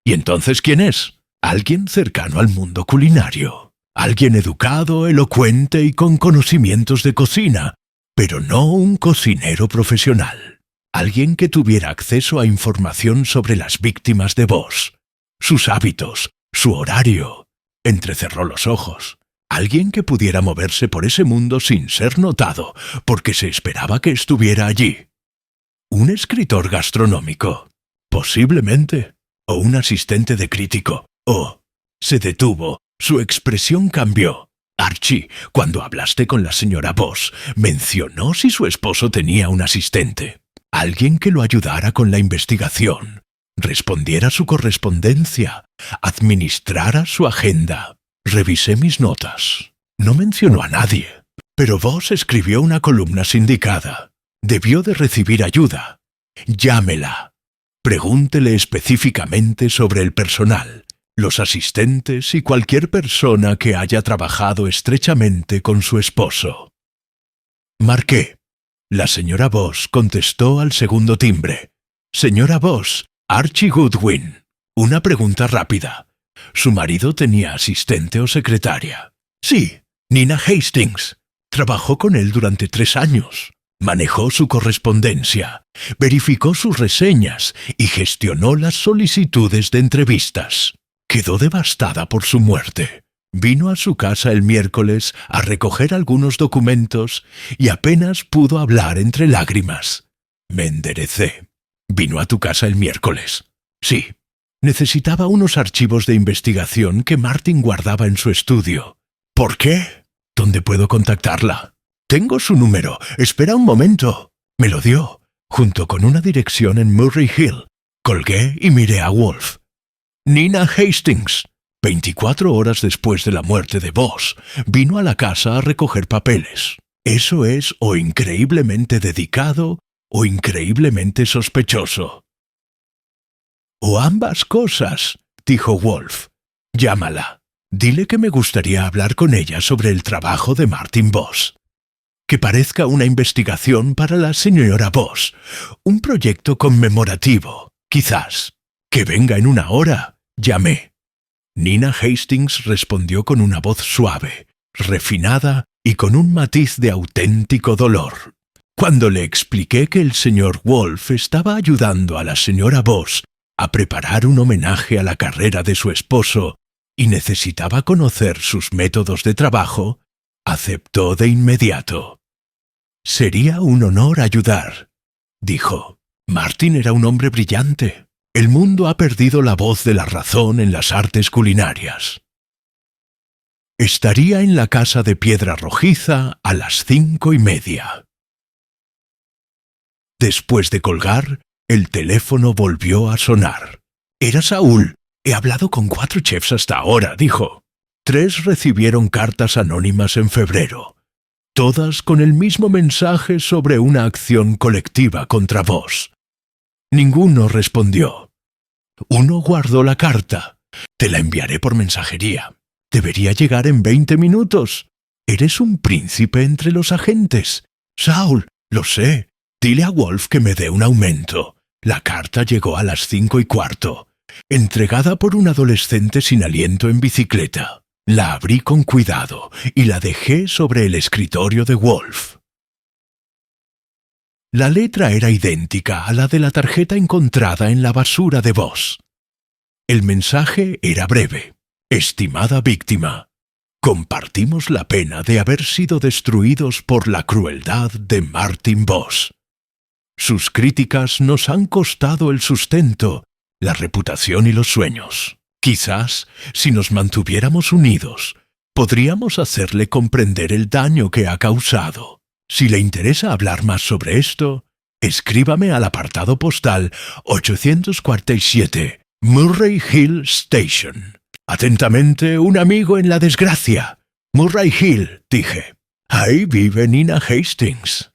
«¿Y entonces quién es?» «Alguien cercano al mundo culinario. Alguien educado, elocuente y con conocimientos de cocina, pero no un cocinero profesional. Alguien que tuviera acceso a información sobre las víctimas de Voss, sus hábitos, su horario». Entrecerró los ojos. Alguien que pudiera moverse por ese mundo sin ser notado, porque se esperaba que estuviera allí. ¿Un escritor gastronómico? Posiblemente. ¿O un asistente de crítico? Oh, se detuvo. Su expresión cambió. «Archie, cuando hablaste con la señora Voss, mencionó si su esposo tenía un asistente. Alguien que lo ayudara con la investigación, respondiera su correspondencia, administrara su agenda». Revisé mis notas. No mencionó a nadie. Pero Voss escribió una columna sindicada. Debió de recibir ayuda. Llámela. Pregúntele específicamente sobre el personal, los asistentes y cualquier persona que haya trabajado estrechamente con su esposo. Marqué. La señora Voss contestó al segundo timbre. «Señora Voss, Archie Goodwin. Una pregunta rápida. ¿Su marido tenía asistente o secretaria? Sí, Nina Hastings. Trabajó con él durante 3 años. Manejó su correspondencia, verificó sus reseñas y gestionó las solicitudes de entrevistas. Quedó devastada por su muerte. Vino a su casa el miércoles a recoger algunos documentos y apenas pudo hablar entre lágrimas. Me enderecé. ¿Vino a tu casa el miércoles? Sí. Necesitaba unos archivos de investigación que Martin guardaba en su estudio. ¿Por qué? ¿Dónde puedo contactarla? Tengo su número. Espera un momento. Me lo dio, junto con una dirección en Murray Hill. Colgué y miré a Wolf. Nina Hastings, 24 horas después de la muerte de Voss, vino a la casa a recoger papeles. Eso es o increíblemente dedicado o increíblemente sospechoso. O ambas cosas, dijo Wolf. Llámala. Dile que me gustaría hablar con ella sobre el trabajo de Martin Voss. Que parezca una investigación para la señora Voss. Un proyecto conmemorativo, quizás. Que venga en 1 hora. Llamé. Nina Hastings respondió con una voz suave, refinada y con un matiz de auténtico dolor. Cuando le expliqué que el señor Wolf estaba ayudando a la señora Voss a preparar un homenaje a la carrera de su esposo y necesitaba conocer sus métodos de trabajo, aceptó de inmediato. Sería un honor ayudar, dijo. Martin era un hombre brillante. El mundo ha perdido la voz de la razón en las artes culinarias. Estaría en la casa de piedra rojiza a las 5:30. Después de colgar, el teléfono volvió a sonar. Era Saúl. He hablado con 4 chefs hasta ahora, dijo. 3 recibieron cartas anónimas en febrero, todas con el mismo mensaje sobre una acción colectiva contra Voss. Ninguno respondió. Uno guardó la carta. Te la enviaré por mensajería. Debería llegar en 20 minutos. Eres un príncipe entre los agentes. Saul, lo sé. Dile a Wolf que me dé un aumento. La carta llegó a las 5:15, entregada por un adolescente sin aliento en bicicleta. La abrí con cuidado y la dejé sobre el escritorio de Wolf. La letra era idéntica a la de la tarjeta encontrada en la basura de Voss. El mensaje era breve. Estimada víctima, compartimos la pena de haber sido destruidos por la crueldad de Martin Voss. Sus críticas nos han costado el sustento, la reputación y los sueños. Quizás, si nos mantuviéramos unidos, podríamos hacerle comprender el daño que ha causado. Si le interesa hablar más sobre esto, escríbame al apartado postal 847, Murray Hill Station. Atentamente, un amigo en la desgracia. Murray Hill, dije. Ahí vive Nina Hastings.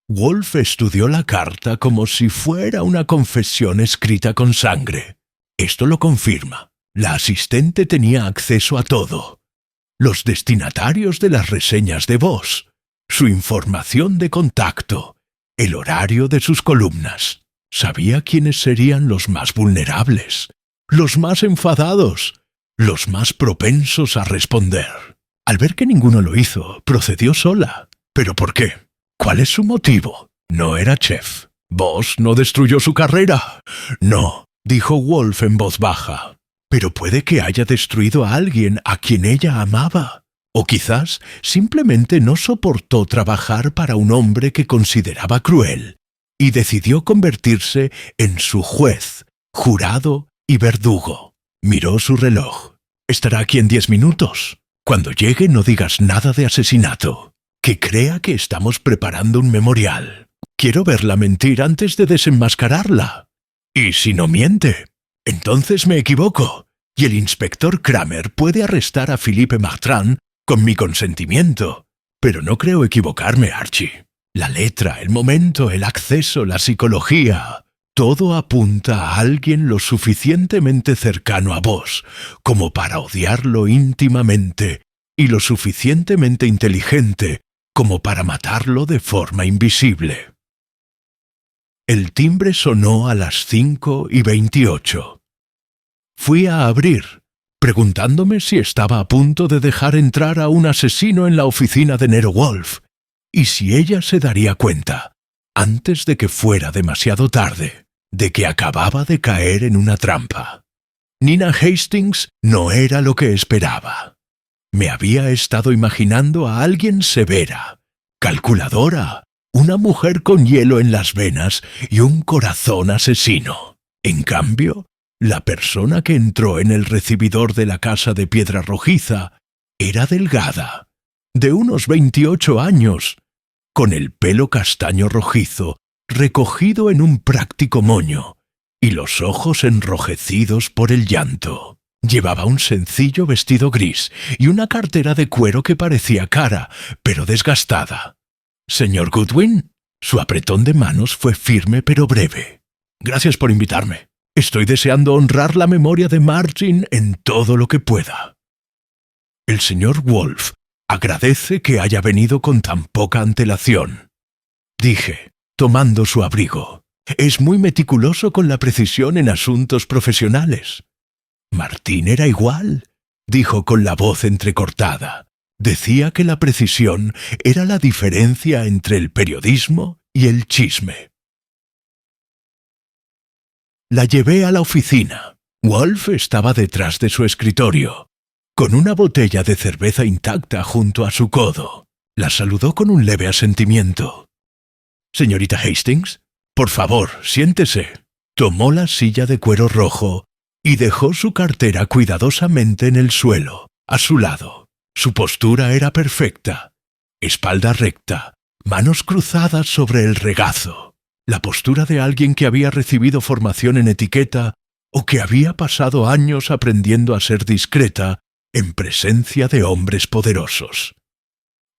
Wolf estudió la carta como si fuera una confesión escrita con sangre. Esto lo confirma. La asistente tenía acceso a todo. Los destinatarios de las reseñas de Voss, su información de contacto, el horario de sus columnas. Sabía quiénes serían los más vulnerables, los más enfadados, los más propensos a responder. Al ver que ninguno lo hizo, procedió sola. ¿Pero por qué? ¿Cuál es su motivo? No era chef. Voss no destruyó su carrera. No, dijo Wolf en voz baja. Pero puede que haya destruido a alguien a quien ella amaba. O quizás simplemente no soportó trabajar para un hombre que consideraba cruel y decidió convertirse en su juez, jurado y verdugo. Miró su reloj. Estará aquí en 10 minutos. Cuando llegue no digas nada de asesinato. Que crea que estamos preparando un memorial. Quiero verla mentir antes de desenmascararla. Y si no miente, entonces me equivoco, y el inspector Kramer puede arrestar a Philippe Martrand con mi consentimiento. Pero no creo equivocarme, Archie. La letra, el momento, el acceso, la psicología, todo apunta a alguien lo suficientemente cercano a vos como para odiarlo íntimamente y lo suficientemente inteligente como para matarlo de forma invisible. El timbre sonó a las 5:28. Fui a abrir, preguntándome si estaba a punto de dejar entrar a un asesino en la oficina de Nero Wolfe, y si ella se daría cuenta, antes de que fuera demasiado tarde, de que acababa de caer en una trampa. Nina Hastings no era lo que esperaba. Me había estado imaginando a alguien severa, calculadora, una mujer con hielo en las venas y un corazón asesino. En cambio, la persona que entró en el recibidor de la casa de piedra rojiza era delgada, de unos 28 años, con el pelo castaño rojizo recogido en un práctico moño y los ojos enrojecidos por el llanto. Llevaba un sencillo vestido gris y una cartera de cuero que parecía cara, pero desgastada. «Señor Goodwin», su apretón de manos fue firme pero breve. «Gracias por invitarme. Estoy deseando honrar la memoria de Martin en todo lo que pueda». «El señor Wolfe agradece que haya venido con tan poca antelación», dije, tomando su abrigo. «Es muy meticuloso con la precisión en asuntos profesionales». «Martín era igual», dijo con la voz entrecortada. Decía que la precisión era la diferencia entre el periodismo y el chisme. La llevé a la oficina. Wolfe estaba detrás de su escritorio, con una botella de cerveza intacta junto a su codo. La saludó con un leve asentimiento. «Señorita Hastings, por favor, siéntese». Tomó la silla de cuero rojo y dejó su cartera cuidadosamente en el suelo, a su lado. Su postura era perfecta. Espalda recta, manos cruzadas sobre el regazo. La postura de alguien que había recibido formación en etiqueta o que había pasado años aprendiendo a ser discreta en presencia de hombres poderosos.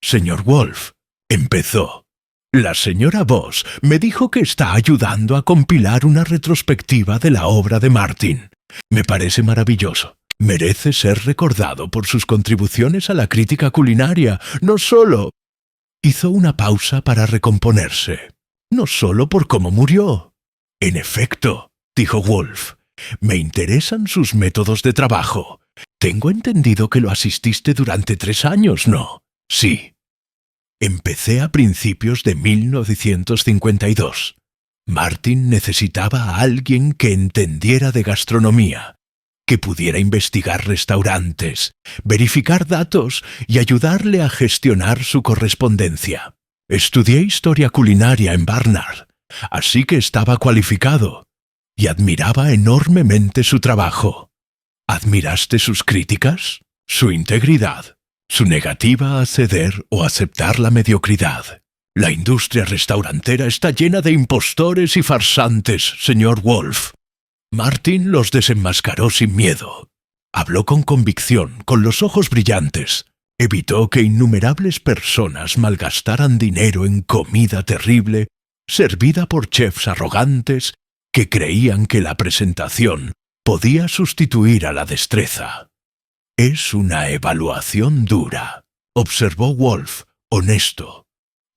«Señor Wolfe», empezó, «la señora Voss me dijo que está ayudando a compilar una retrospectiva de la obra de Martin. Me parece maravilloso. Merece ser recordado por sus contribuciones a la crítica culinaria, no solo...» Hizo una pausa para recomponerse. «No solo por cómo murió». «En efecto», dijo Wolfe, «me interesan sus métodos de trabajo. Tengo entendido que lo asististe durante 3 años, ¿no?» «Sí». «Empecé a principios de 1952. Martin necesitaba a alguien que entendiera de gastronomía, que pudiera investigar restaurantes, verificar datos y ayudarle a gestionar su correspondencia. Estudié historia culinaria en Barnard, así que estaba cualificado, y admiraba enormemente su trabajo. ¿Admiraste sus críticas? Su integridad, su negativa a ceder o aceptar la mediocridad. La industria restaurantera está llena de impostores y farsantes, señor Wolfe. Martin los desenmascaró sin miedo. Habló con convicción, con los ojos brillantes. Evitó que innumerables personas malgastaran dinero en comida terrible, servida por chefs arrogantes que creían que la presentación podía sustituir a la destreza. «Es una evaluación dura», observó Wolfe, honesto.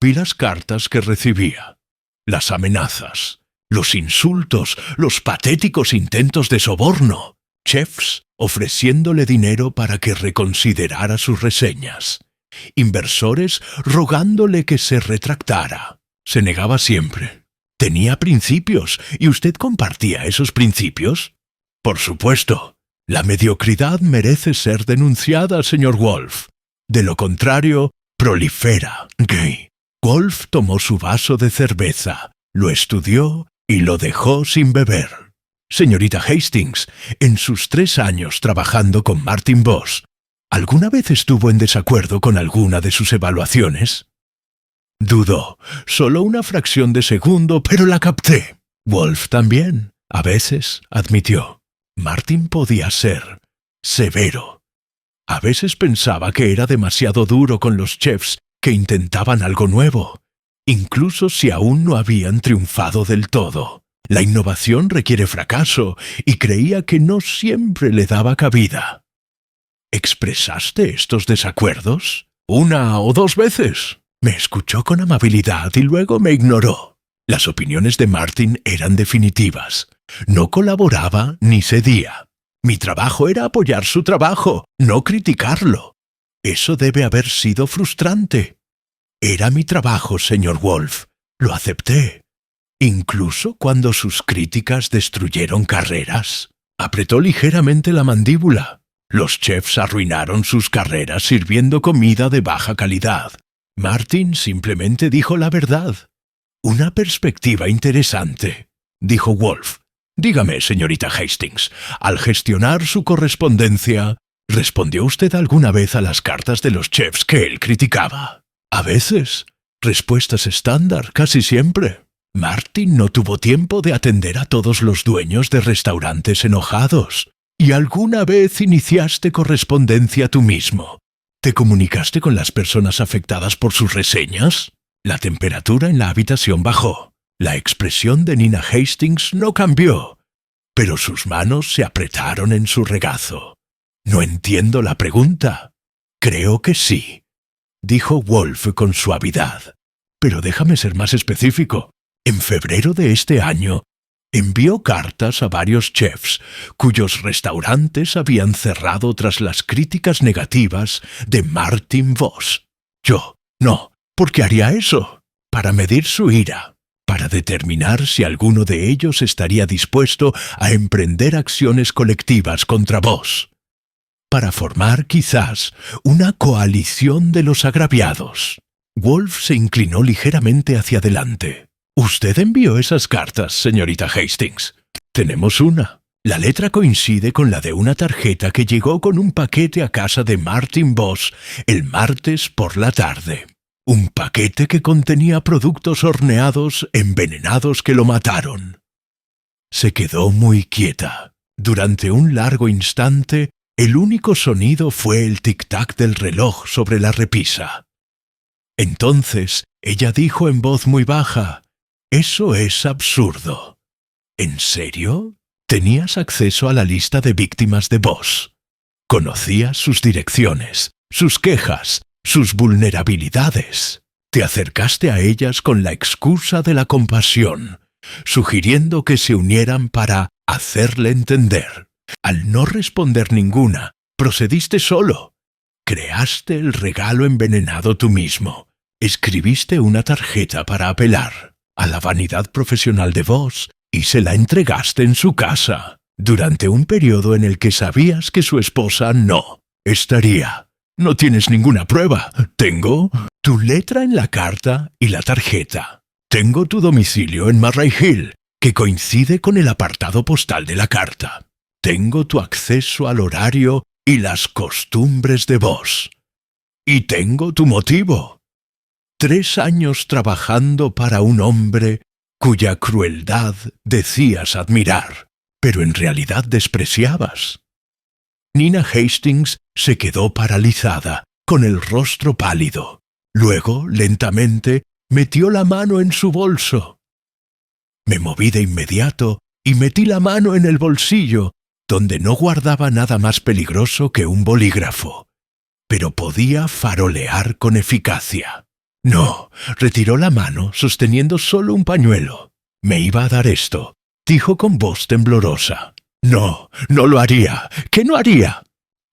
«Vi las cartas que recibía, las amenazas, los insultos, los patéticos intentos de soborno, chefs ofreciéndole dinero para que reconsiderara sus reseñas, inversores rogándole que se retractara. Se negaba siempre. Tenía principios, ¿y usted compartía esos principios?» «Por supuesto. La mediocridad merece ser denunciada, señor Wolfe. De lo contrario, prolifera, gay». Wolfe tomó su vaso de cerveza, lo estudió y lo dejó sin beber. «Señorita Hastings, en sus 3 años trabajando con Martin Voss, ¿alguna vez estuvo en desacuerdo con alguna de sus evaluaciones?» Dudó, solo una fracción de segundo, pero la capté. Wolfe también, a veces, admitió. Martin podía ser severo. A veces pensaba que era demasiado duro con los chefs que intentaban algo nuevo, incluso si aún no habían triunfado del todo. La innovación requiere fracaso y creía que no siempre le daba cabida. ¿Expresaste estos desacuerdos? 1 o 2 veces. Me escuchó con amabilidad y luego me ignoró. Las opiniones de Martin eran definitivas. No colaboraba ni cedía. Mi trabajo era apoyar su trabajo, no criticarlo. Eso debe haber sido frustrante. Era mi trabajo, señor Wolf. Lo acepté. Incluso cuando sus críticas destruyeron carreras. Apretó ligeramente la mandíbula. Los chefs arruinaron sus carreras sirviendo comida de baja calidad. Martin simplemente dijo la verdad. Una perspectiva interesante, dijo Wolf. Dígame, señorita Hastings, al gestionar su correspondencia, ¿respondió usted alguna vez a las cartas de los chefs que él criticaba? A veces. Respuestas estándar, casi siempre. Martin no tuvo tiempo de atender a todos los dueños de restaurantes enojados. ¿Y alguna vez iniciaste correspondencia tú mismo? ¿Te comunicaste con las personas afectadas por sus reseñas? La temperatura en la habitación bajó. La expresión de Nina Hastings no cambió, pero sus manos se apretaron en su regazo. No entiendo la pregunta. Creo que sí, dijo Wolf con suavidad. Pero déjame ser más específico. En febrero de este año, envió cartas a varios chefs cuyos restaurantes habían cerrado tras las críticas negativas de Martin Voss. No, ¿por qué haría eso? Para medir su ira, para determinar si alguno de ellos estaría dispuesto a emprender acciones colectivas contra Voss. Para formar, quizás, una coalición de los agraviados. Wolf se inclinó ligeramente hacia adelante. ¿Usted envió esas cartas, señorita Hastings? Tenemos una. La letra coincide con la de una tarjeta que llegó con un paquete a casa de Martin Voss el martes por la tarde. Un paquete que contenía productos horneados envenenados que lo mataron. Se quedó muy quieta. Durante un largo instante, el único sonido fue el tic-tac del reloj sobre la repisa. Entonces, ella dijo en voz muy baja: «Eso es absurdo». ¿En serio? Tenías acceso a la lista de víctimas de Voss. Conocías sus direcciones, sus quejas, sus vulnerabilidades. Te acercaste a ellas con la excusa de la compasión, sugiriendo que se unieran para hacerle entender. Al no responder ninguna, procediste solo. Creaste el regalo envenenado tú mismo. Escribiste una tarjeta para apelar a la vanidad profesional de Voss y se la entregaste en su casa, durante un periodo en el que sabías que su esposa no estaría. No tienes ninguna prueba. Tengo tu letra en la carta y la tarjeta. Tengo tu domicilio en Murray Hill, que coincide con el apartado postal de la carta. Tengo tu acceso al horario y las costumbres de Voss. Y tengo tu motivo. 3 años trabajando para un hombre cuya crueldad decías admirar, pero en realidad despreciabas. Nina Hastings se quedó paralizada, con el rostro pálido. Luego, lentamente, metió la mano en su bolso. Me moví de inmediato y metí la mano en el bolsillo, donde no guardaba nada más peligroso que un bolígrafo, pero podía farolear con eficacia. No, retiró la mano sosteniendo solo un pañuelo. Me iba a dar esto, dijo con voz temblorosa. No, no lo haría. ¿Qué no haría?,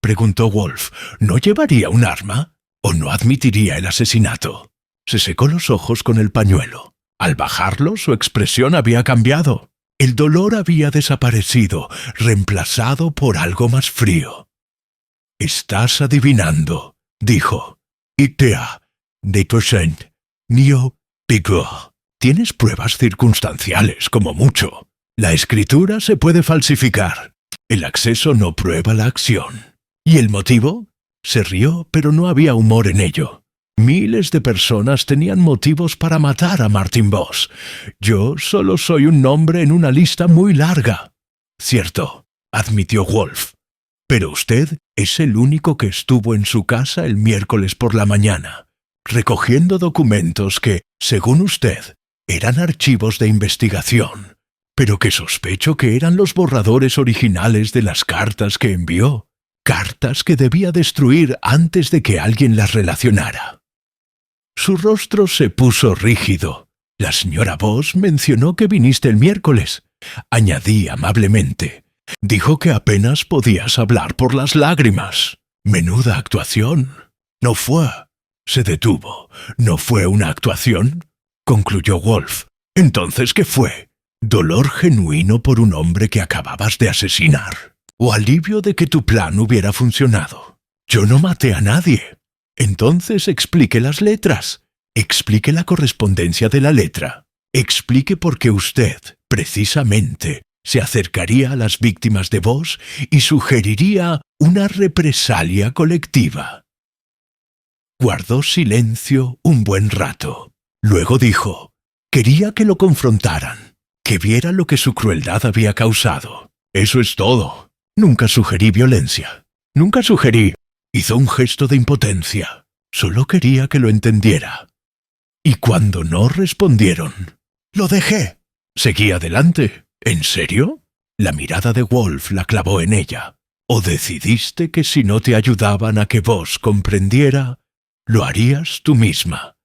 preguntó Wolf. ¿No llevaría un arma? ¿O no admitiría el asesinato? Se secó los ojos con el pañuelo. Al bajarlo, su expresión había cambiado. El dolor había desaparecido, reemplazado por algo más frío. «Estás adivinando», dijo. «Itea, de Toussaint, Nio, Pigot. Tienes pruebas circunstanciales, como mucho. La escritura se puede falsificar. El acceso no prueba la acción. ¿Y el motivo?». Se rió, pero no había humor en ello. Miles de personas tenían motivos para matar a Martin Voss. Yo solo soy un nombre en una lista muy larga. Cierto, admitió Wolf. Pero usted es el único que estuvo en su casa el miércoles por la mañana, recogiendo documentos que, según usted, eran archivos de investigación, pero que sospecho que eran los borradores originales de las cartas que envió, cartas que debía destruir antes de que alguien las relacionara. Su rostro se puso rígido. La señora Voss mencionó que viniste el miércoles. Añadí amablemente. Dijo que apenas podías hablar por las lágrimas. Menuda actuación. No fue. Se detuvo. ¿No fue una actuación?, concluyó Wolf. ¿Entonces qué fue? ¿Dolor genuino por un hombre que acababas de asesinar? ¿O alivio de que tu plan hubiera funcionado? Yo no maté a nadie. Entonces explique las letras. Explique la correspondencia de la letra. Explique por qué usted, precisamente, se acercaría a las víctimas de Voss y sugeriría una represalia colectiva. Guardó silencio un buen rato. Luego dijo: quería que lo confrontaran, que viera lo que su crueldad había causado. Eso es todo. Nunca sugerí violencia. Nunca sugerí. Hizo un gesto de impotencia. Solo quería que lo entendiera. Y cuando no respondieron, lo dejé. Seguí adelante. ¿En serio? La mirada de Wolf la clavó en ella. ¿O decidiste que si no te ayudaban a que Voss comprendiera, lo harías tú misma,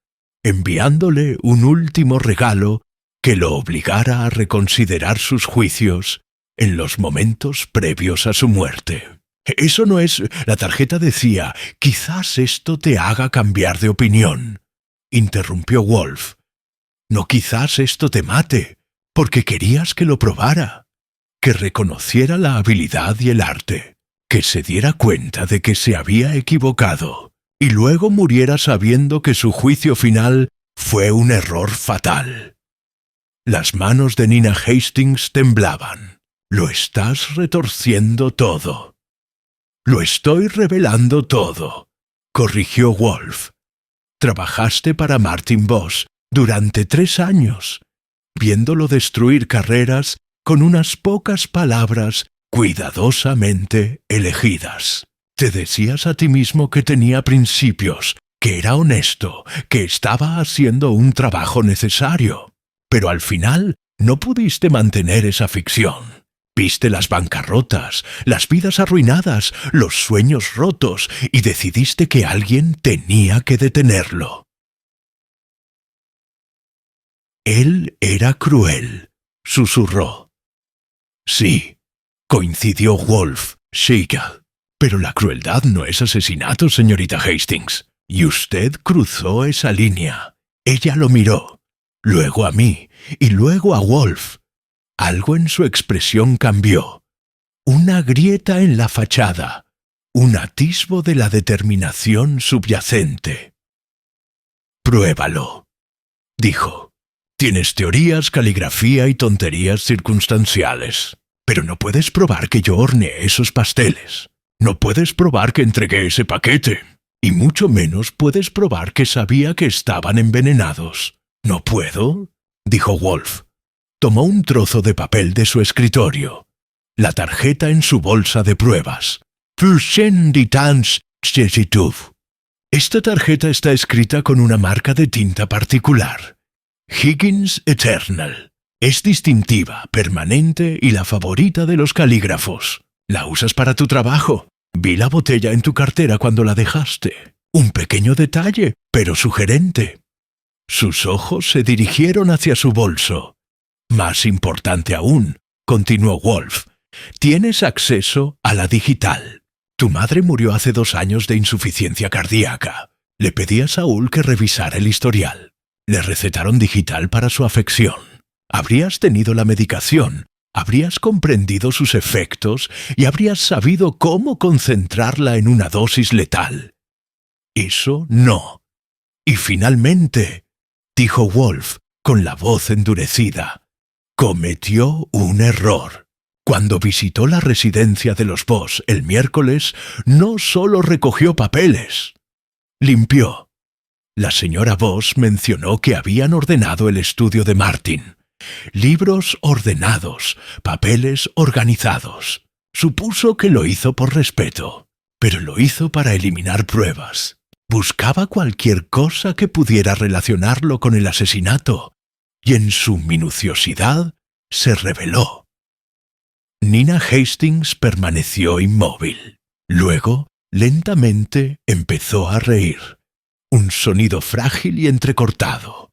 enviándole un último regalo que lo obligara a reconsiderar sus juicios en los momentos previos a su muerte? Eso no es... La tarjeta decía: quizás esto te haga cambiar de opinión, interrumpió Wolf. No, quizás esto te mate, porque querías que lo probara, que reconociera la habilidad y el arte, que se diera cuenta de que se había equivocado, y luego muriera sabiendo que su juicio final fue un error fatal. Las manos de Nina Hastings temblaban. Lo estás retorciendo todo. Lo estoy revelando todo, corrigió Wolf. Trabajaste para Martin Voss durante 3 años, viéndolo destruir carreras con unas pocas palabras cuidadosamente elegidas. Te decías a ti mismo que tenía principios, que era honesto, que estaba haciendo un trabajo necesario. Pero al final no pudiste mantener esa ficción. Viste las bancarrotas, las vidas arruinadas, los sueños rotos, y decidiste que alguien tenía que detenerlo. Él era cruel, susurró. Sí, coincidió Wolf Siegel. Pero la crueldad no es asesinato, señorita Hastings. Y usted cruzó esa línea. Ella lo miró, luego a mí, y luego a Wolf. Algo en su expresión cambió. Una grieta en la fachada, un atisbo de la determinación subyacente. Pruébalo, dijo. Tienes teorías, caligrafía y tonterías circunstanciales, pero no puedes probar que yo horneé esos pasteles. No puedes probar que entregué ese paquete, y mucho menos puedes probar que sabía que estaban envenenados. ¿No puedo?, dijo Wolf. Tomó un trozo de papel de su escritorio, la tarjeta en su bolsa de pruebas. Esta tarjeta está escrita con una marca de tinta particular. Higgins Eternal. Es distintiva, permanente y la favorita de los calígrafos. ¿La usas para tu trabajo? Vi la botella en tu cartera cuando la dejaste. Un pequeño detalle, pero sugerente. Sus ojos se dirigieron hacia su bolso. Más importante aún, continuó Wolf, tienes acceso a la digital. Tu madre murió hace 2 años de insuficiencia cardíaca. Le pedí a Saúl que revisara el historial. Le recetaron digital para su afección. Habrías tenido la medicación, habrías comprendido sus efectos y habrías sabido cómo concentrarla en una dosis letal. Eso no. Y finalmente, dijo Wolf con la voz endurecida, cometió un error. Cuando visitó la residencia de los Voss el miércoles, no solo recogió papeles, limpió. La señora Voss mencionó que habían ordenado el estudio de Martin. Libros ordenados, papeles organizados. Supuso que lo hizo por respeto, pero lo hizo para eliminar pruebas. Buscaba cualquier cosa que pudiera relacionarlo con el asesinato, y en su minuciosidad se reveló. Nina Hastings permaneció inmóvil. Luego, lentamente, empezó a reír. Un sonido frágil y entrecortado.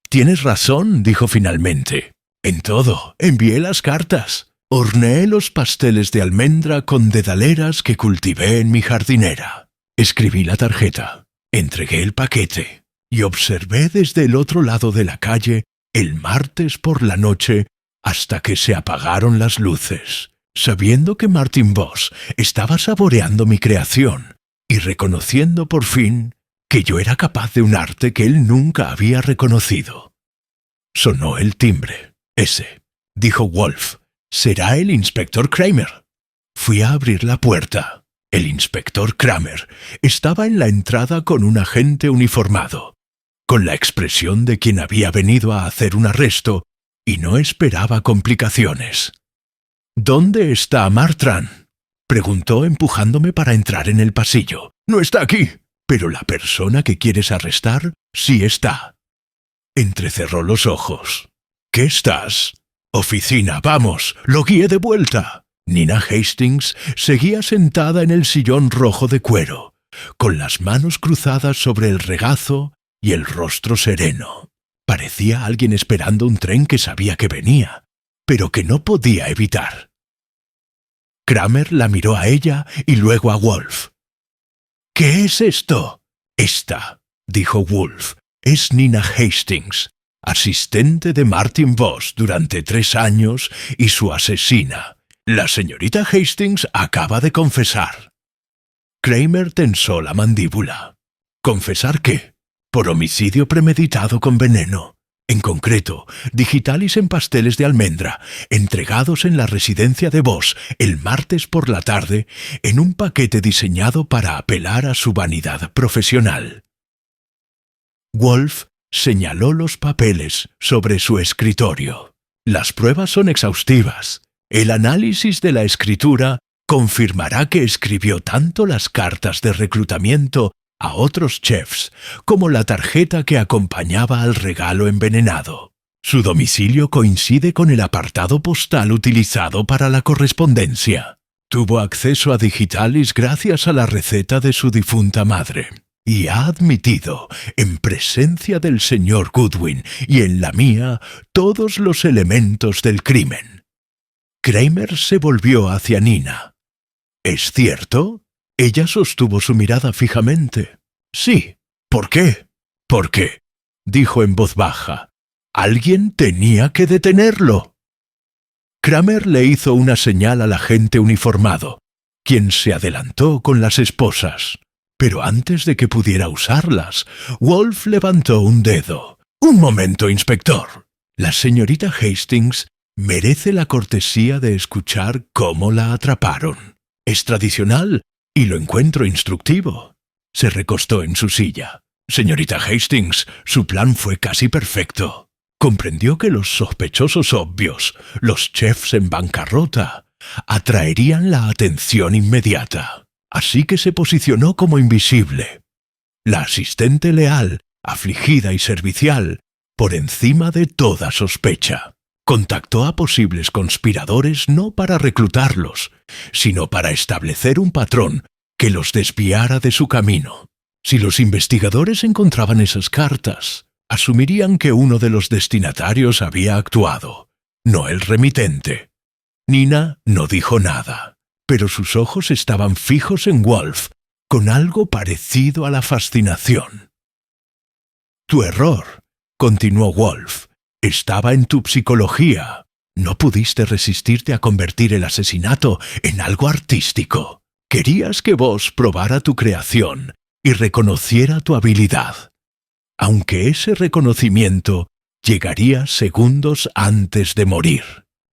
Tienes razón, dijo finalmente. En todo, envié las cartas. Horneé los pasteles de almendra con dedaleras que cultivé en mi jardinera. Escribí la tarjeta, entregué el paquete y observé desde el otro lado de la calle el martes por la noche hasta que se apagaron las luces, sabiendo que Martin Voss estaba saboreando mi creación y reconociendo por fin que yo era capaz de un arte que él nunca había reconocido. Sonó el timbre. «Ese», dijo Wolf, «será el inspector Kramer». Fui a abrir la puerta. El inspector Kramer estaba en la entrada con un agente uniformado, con la expresión de quien había venido a hacer un arresto y no esperaba complicaciones. «¿Dónde está Martran?», preguntó empujándome para entrar en el pasillo. «No está aquí, pero la persona que quieres arrestar sí está». Entrecerró los ojos. «¿Qué estás?» «Oficina, vamos, lo guié de vuelta». Nina Hastings seguía sentada en el sillón rojo de cuero, con las manos cruzadas sobre el regazo y el rostro sereno. Parecía alguien esperando un tren que sabía que venía, pero que no podía evitar. Kramer la miró a ella y luego a Wolf. «¿Qué es esto?» «Esta», dijo Wolf, «es Nina Hastings, asistente de Martin Voss durante 3 años y su asesina. La señorita Hastings acaba de confesar». Kramer tensó la mandíbula. «¿Confesar qué?» «Por homicidio premeditado con veneno. En concreto, digitalis en pasteles de almendra, entregados en la residencia de Voss el martes por la tarde en un paquete diseñado para apelar a su vanidad profesional». Wolf señaló los papeles sobre su escritorio. «Las pruebas son exhaustivas. El análisis de la escritura confirmará que escribió tanto las cartas de reclutamiento a otros chefs como la tarjeta que acompañaba al regalo envenenado. Su domicilio coincide con el apartado postal utilizado para la correspondencia. Tuvo acceso a digitalis gracias a la receta de su difunta madre. Y ha admitido, en presencia del señor Goodwin y en la mía, todos los elementos del crimen». Kramer se volvió hacia Nina. «¿Es cierto?» Ella sostuvo su mirada fijamente. «Sí». «¿Por qué?» «Porque», dijo en voz baja, «alguien tenía que detenerlo». Kramer le hizo una señal al agente uniformado, quien se adelantó con las esposas. Pero antes de que pudiera usarlas, Wolf levantó un dedo. «Un momento, inspector. La señorita Hastings merece la cortesía de escuchar cómo la atraparon. Es tradicional y lo encuentro instructivo». Se recostó en su silla. «Señorita Hastings, su plan fue casi perfecto. Comprendió que los sospechosos obvios, los chefs en bancarrota, atraerían la atención inmediata. Así que se posicionó como invisible. La asistente leal, afligida y servicial, por encima de toda sospecha. Contactó a posibles conspiradores no para reclutarlos, sino para establecer un patrón que los desviara de su camino. Si los investigadores encontraban esas cartas, asumirían que uno de los destinatarios había actuado, no el remitente. Nina no dijo nada, pero sus ojos estaban fijos en Wolf, con algo parecido a la fascinación. «Tu error», continuó Wolf, «estaba en tu psicología. No pudiste resistirte a convertir el asesinato en algo artístico. Querías que Voss probara tu creación y reconociera tu habilidad. Aunque ese reconocimiento llegaría segundos antes de morir.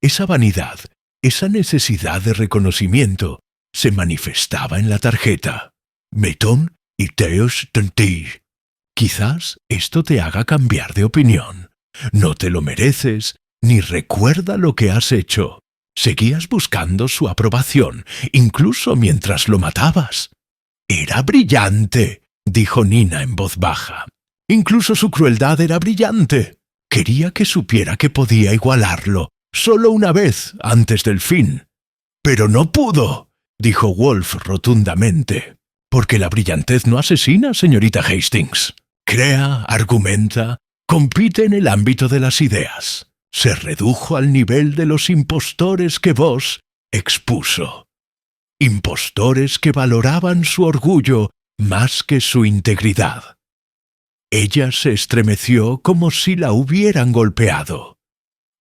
Esa vanidad, esa necesidad de reconocimiento, se manifestaba en la tarjeta. Meton y teos tentir. Quizás esto te haga cambiar de opinión. No te lo mereces, ni recuerda lo que has hecho. Seguías buscando su aprobación, incluso mientras lo matabas». «Era brillante», dijo Nina en voz baja. «Incluso su crueldad era brillante. Quería que supiera que podía igualarlo, solo una vez antes del fin». «Pero no pudo», dijo Wolf rotundamente. «Porque la brillantez no asesina, señorita Hastings. Crea, argumenta, compite en el ámbito de las ideas. se redujo al nivel de los impostores que vos expuso. Impostores que valoraban su orgullo más que su integridad. Ella se estremeció como si la hubieran golpeado.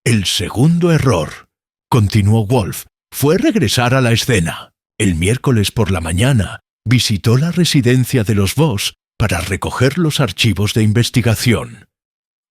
El segundo error, continuó Wolf, fue regresar a la escena. El miércoles por la mañana visitó la residencia de los Voss para recoger los archivos de investigación.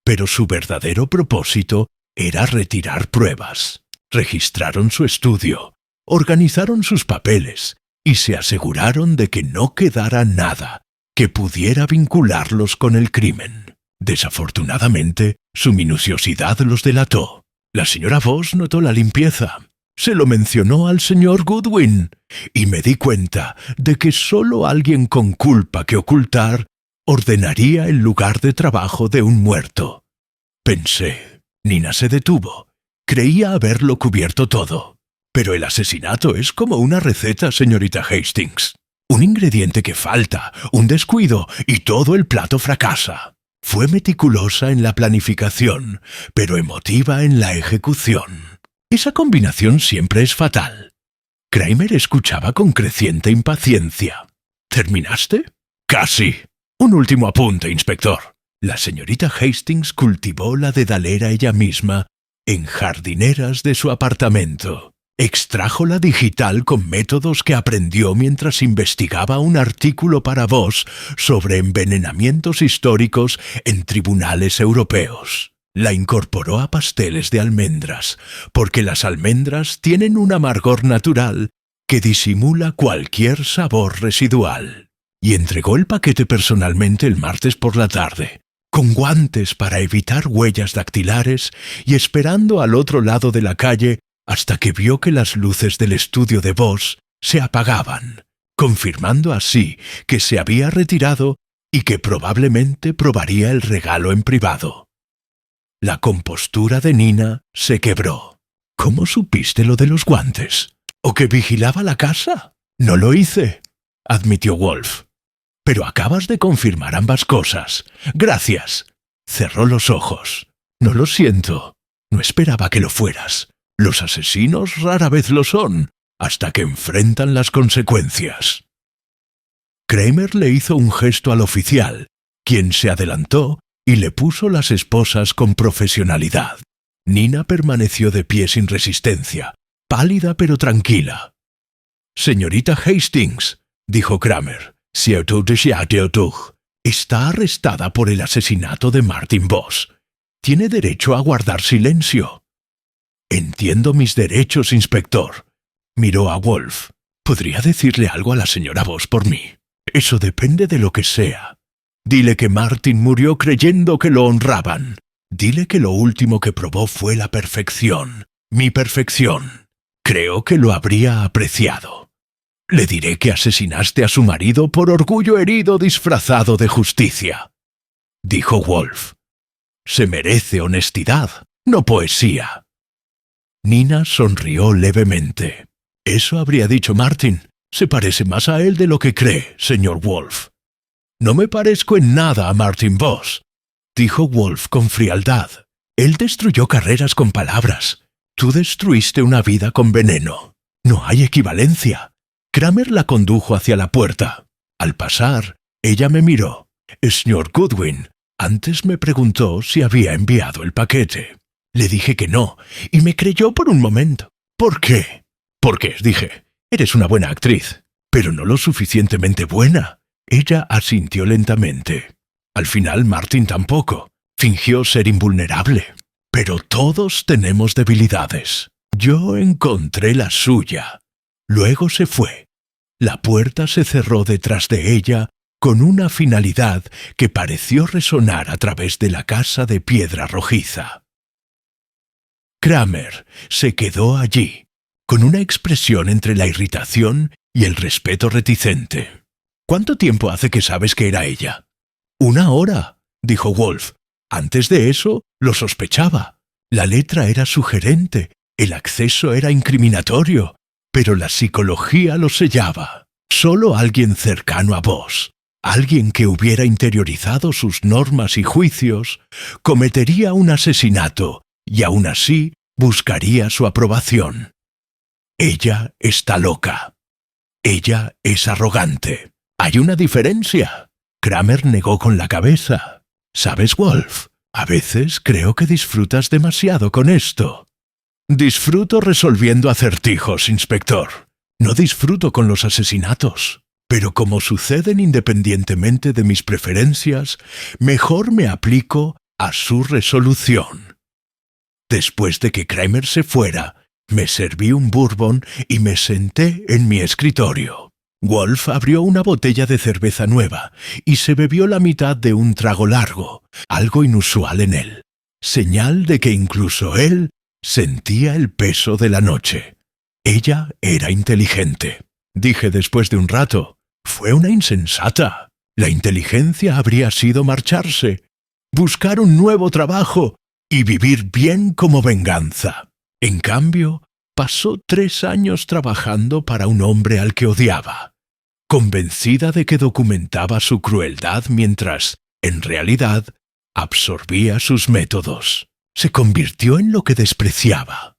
Pero su verdadero propósito era retirar pruebas. Registraron su estudio, organizaron sus papeles y se aseguraron de que no quedara nada que pudiera vincularlos con el crimen. Desafortunadamente, su minuciosidad los delató. La señora Voss notó la limpieza. Se lo mencionó al señor Goodwin, y me di cuenta de que solo alguien con culpa que ocultar ordenaría el lugar de trabajo de un muerto. Pensé. Nina se detuvo. Creía haberlo cubierto todo. Pero el asesinato es como una receta, señorita Hastings. Un ingrediente que falta, un descuido, y todo el plato fracasa. Fue meticulosa en la planificación, pero emotiva en la ejecución. Esa combinación siempre es fatal. Kramer escuchaba con creciente impaciencia. ¿Terminaste? Casi. Un último apunte, inspector. La señorita Hastings cultivó la dedalera ella misma en jardineras de su apartamento. Extrajo la digital con métodos que aprendió mientras investigaba un artículo para Voss sobre envenenamientos históricos en tribunales europeos. La incorporó a pasteles de almendras, porque las almendras tienen un amargor natural que disimula cualquier sabor residual. Y entregó el paquete personalmente el martes por la tarde, con guantes para evitar huellas dactilares y esperando al otro lado de la calle hasta que vio que las luces del estudio de Voss se apagaban, confirmando así que se había retirado y que probablemente probaría el regalo en privado. La compostura de Nina se quebró. ¿Cómo supiste lo de los guantes? ¿O que vigilaba la casa? No lo hice, admitió Wolf. Pero acabas de confirmar ambas cosas. Gracias. Cerró los ojos. No lo siento. No esperaba que lo fueras. Los asesinos rara vez lo son, hasta que enfrentan las consecuencias. Kramer le hizo un gesto al oficial, quien se adelantó y le puso las esposas con profesionalidad. Nina permaneció de pie sin resistencia, pálida pero tranquila. «Señorita Hastings», dijo Kramer, «está arrestada por el asesinato de Martin Voss. Tiene derecho a guardar silencio». «Entiendo mis derechos, inspector». Miró a Wolf. «¿Podría decirle algo a la señora Voss por mí? Eso depende de lo que sea. Dile que Martin murió creyendo que lo honraban. Dile que lo último que probó fue la perfección, mi perfección. Creo que lo habría apreciado. Le diré que asesinaste a su marido por orgullo herido disfrazado de justicia», dijo Wolf. «Se merece honestidad, no poesía». Nina sonrió levemente. «Eso habría dicho Martin. Se parece más a él de lo que cree, señor Wolf». «No me parezco en nada a Martin Voss», dijo Wolf con frialdad. «Él destruyó carreras con palabras. Tú destruiste una vida con veneno. No hay equivalencia». Kramer la condujo hacia la puerta. Al pasar, ella me miró. «Señor Goodwin, antes me preguntó si había enviado el paquete. Le dije que no, y me creyó por un momento. ¿Por qué?» «Porque», dije, «eres una buena actriz, pero no lo suficientemente buena». Ella asintió lentamente. Al final Martin tampoco. Fingió ser invulnerable. Pero todos tenemos debilidades. Yo encontré la suya. Luego se fue. La puerta se cerró detrás de ella con una finalidad que pareció resonar a través de la casa de piedra rojiza. Kramer se quedó allí, con una expresión entre la irritación y el respeto reticente. «¿Cuánto tiempo hace que sabes que era ella?» «1 hora», dijo Wolf. «Antes de eso, lo sospechaba. La letra era sugerente, el acceso era incriminatorio, pero la psicología lo sellaba. Solo alguien cercano a vos, alguien que hubiera interiorizado sus normas y juicios, cometería un asesinato y aún así buscaría su aprobación. Ella está loca. Ella es arrogante. Hay una diferencia. Kramer negó con la cabeza. ¿Sabes, Wolf? A veces creo que disfrutas demasiado con esto. Disfruto resolviendo acertijos, inspector. No disfruto con los asesinatos. Pero como suceden independientemente de mis preferencias, mejor me aplico a su resolución. Después de que Kramer se fuera, me serví un bourbon y me senté en mi escritorio. Wolf abrió una botella de cerveza nueva y se bebió la mitad de un trago largo, algo inusual en él, señal de que incluso él sentía el peso de la noche. Ella era inteligente, dije después de un rato. Fue una insensata. La inteligencia habría sido marcharse, buscar un nuevo trabajo y vivir bien como venganza. En cambio, pasó 3 años trabajando para un hombre al que odiaba, convencida de que documentaba su crueldad mientras, en realidad, absorbía sus métodos. Se convirtió en lo que despreciaba.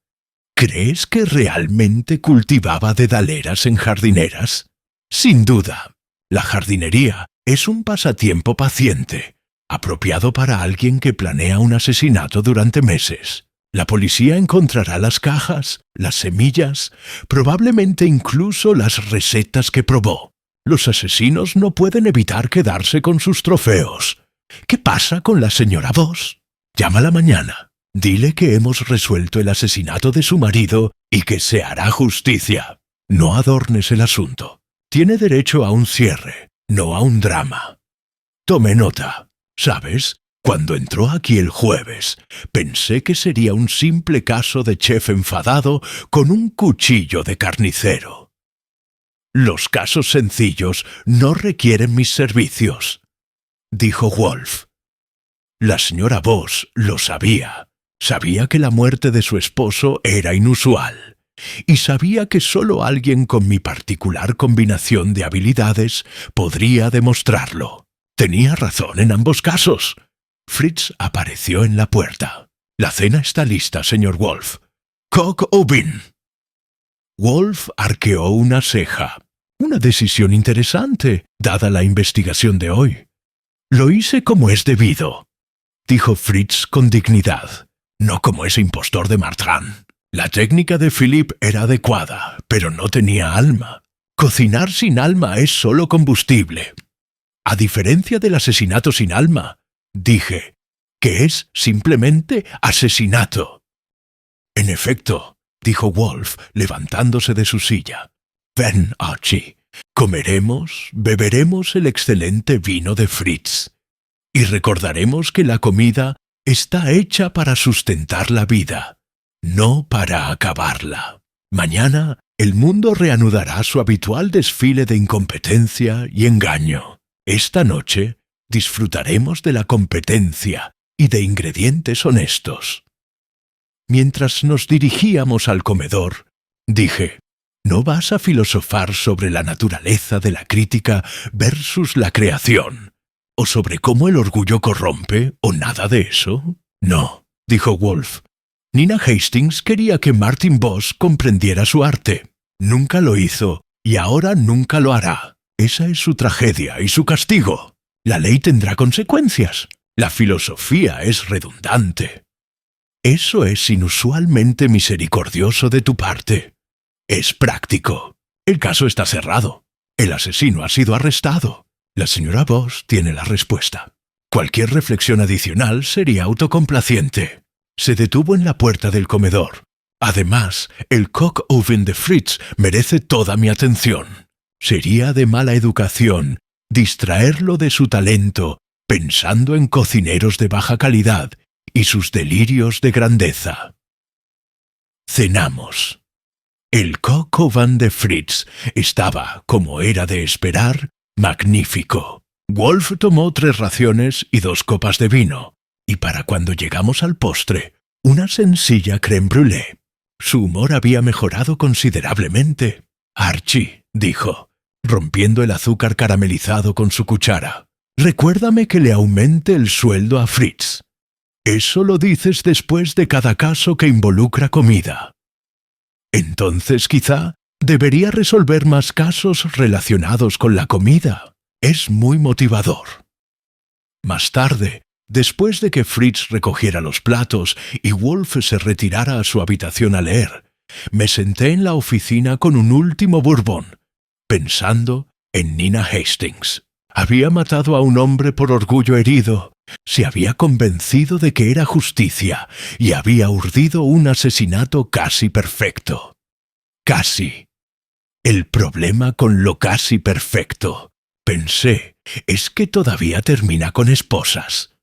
¿Crees que realmente cultivaba dedaleras en jardineras? Sin duda, la jardinería es un pasatiempo paciente, apropiado para alguien que planea un asesinato durante meses. La policía encontrará las cajas, las semillas, probablemente incluso las recetas que probó. Los asesinos no pueden evitar quedarse con sus trofeos. ¿Qué pasa con la señora Voss? Llámala mañana. Dile que hemos resuelto el asesinato de su marido y que se hará justicia. No adornes el asunto. Tiene derecho a un cierre, no a un drama. Tome nota. ¿Sabes? Cuando entró aquí el jueves, pensé que sería un simple caso de chef enfadado con un cuchillo de carnicero. Los casos sencillos no requieren mis servicios, dijo Wolf. La señora Voss lo sabía. Sabía que la muerte de su esposo era inusual. Y sabía que solo alguien con mi particular combinación de habilidades podría demostrarlo. Tenía razón en ambos casos. Fritz apareció en la puerta. La cena está lista, señor Wolf. Cock o bean. Wolf arqueó una ceja. Una decisión interesante, dada la investigación de hoy. Lo hice como es debido, dijo Fritz con dignidad, no como ese impostor de Martrand. La técnica de Philippe era adecuada, pero no tenía alma. Cocinar sin alma es solo combustible. A diferencia del asesinato sin alma, dije, que es simplemente asesinato. En efecto, dijo Wolf, levantándose de su silla. Ven, Archie, comeremos, beberemos el excelente vino de Fritz. Y recordaremos que la comida está hecha para sustentar la vida, no para acabarla. Mañana el mundo reanudará su habitual desfile de incompetencia y engaño. Esta noche disfrutaremos de la competencia y de ingredientes honestos. Mientras nos dirigíamos al comedor, dije, ¿no vas a filosofar sobre la naturaleza de la crítica versus la creación? ¿O sobre cómo el orgullo corrompe o nada de eso? No, dijo Wolf. Nina Hastings quería que Martin Voss comprendiera su arte. Nunca lo hizo y ahora nunca lo hará. Esa es su tragedia y su castigo. La ley tendrá consecuencias. La filosofía es redundante. Eso es inusualmente misericordioso de tu parte. Es práctico. El caso está cerrado. El asesino ha sido arrestado. La señora Voss tiene la respuesta. Cualquier reflexión adicional sería autocomplaciente. Se detuvo en la puerta del comedor. Además, el coq au vin de Fritz merece toda mi atención. Sería de mala educación distraerlo de su talento pensando en cocineros de baja calidad y sus delirios de grandeza. Cenamos. El coq au vin de Fritz estaba, como era de esperar, magnífico. Wolf tomó 3 raciones y 2 copas de vino, y para cuando llegamos al postre, una sencilla crème brûlée. Su humor había mejorado considerablemente. Archie, dijo, rompiendo el azúcar caramelizado con su cuchara, recuérdame que le aumente el sueldo a Fritz. Eso lo dices después de cada caso que involucra comida. Entonces quizá debería resolver más casos relacionados con la comida. Es muy motivador. Más tarde, después de que Fritz recogiera los platos y Wolf se retirara a su habitación a leer, me senté en la oficina con un último bourbon, pensando en Nina Hastings. Había matado a un hombre por orgullo herido, se había convencido de que era justicia y había urdido un asesinato casi perfecto. Casi. El problema con lo casi perfecto, pensé, es que todavía termina con esposas.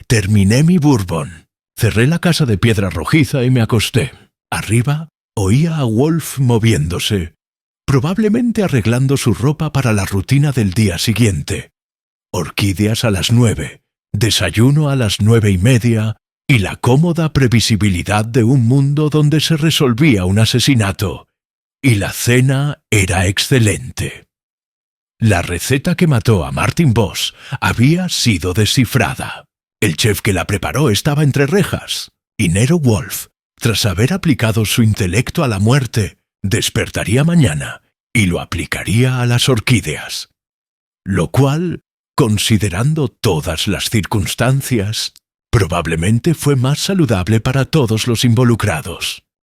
Terminé mi bourbon, cerré la casa de piedra rojiza y me acosté. Arriba oía a Wolf moviéndose, probablemente arreglando su ropa para la rutina del día siguiente. Orquídeas a las 9, desayuno a las 9:30 y la cómoda previsibilidad de un mundo donde se resolvía un asesinato. Y la cena era excelente. La receta que mató a Martin Voss había sido descifrada. El chef que la preparó estaba entre rejas, y Nero Wolf, tras haber aplicado su intelecto a la muerte, despertaría mañana y lo aplicaría a las orquídeas. Lo cual, considerando todas las circunstancias, probablemente fue más saludable para todos los involucrados.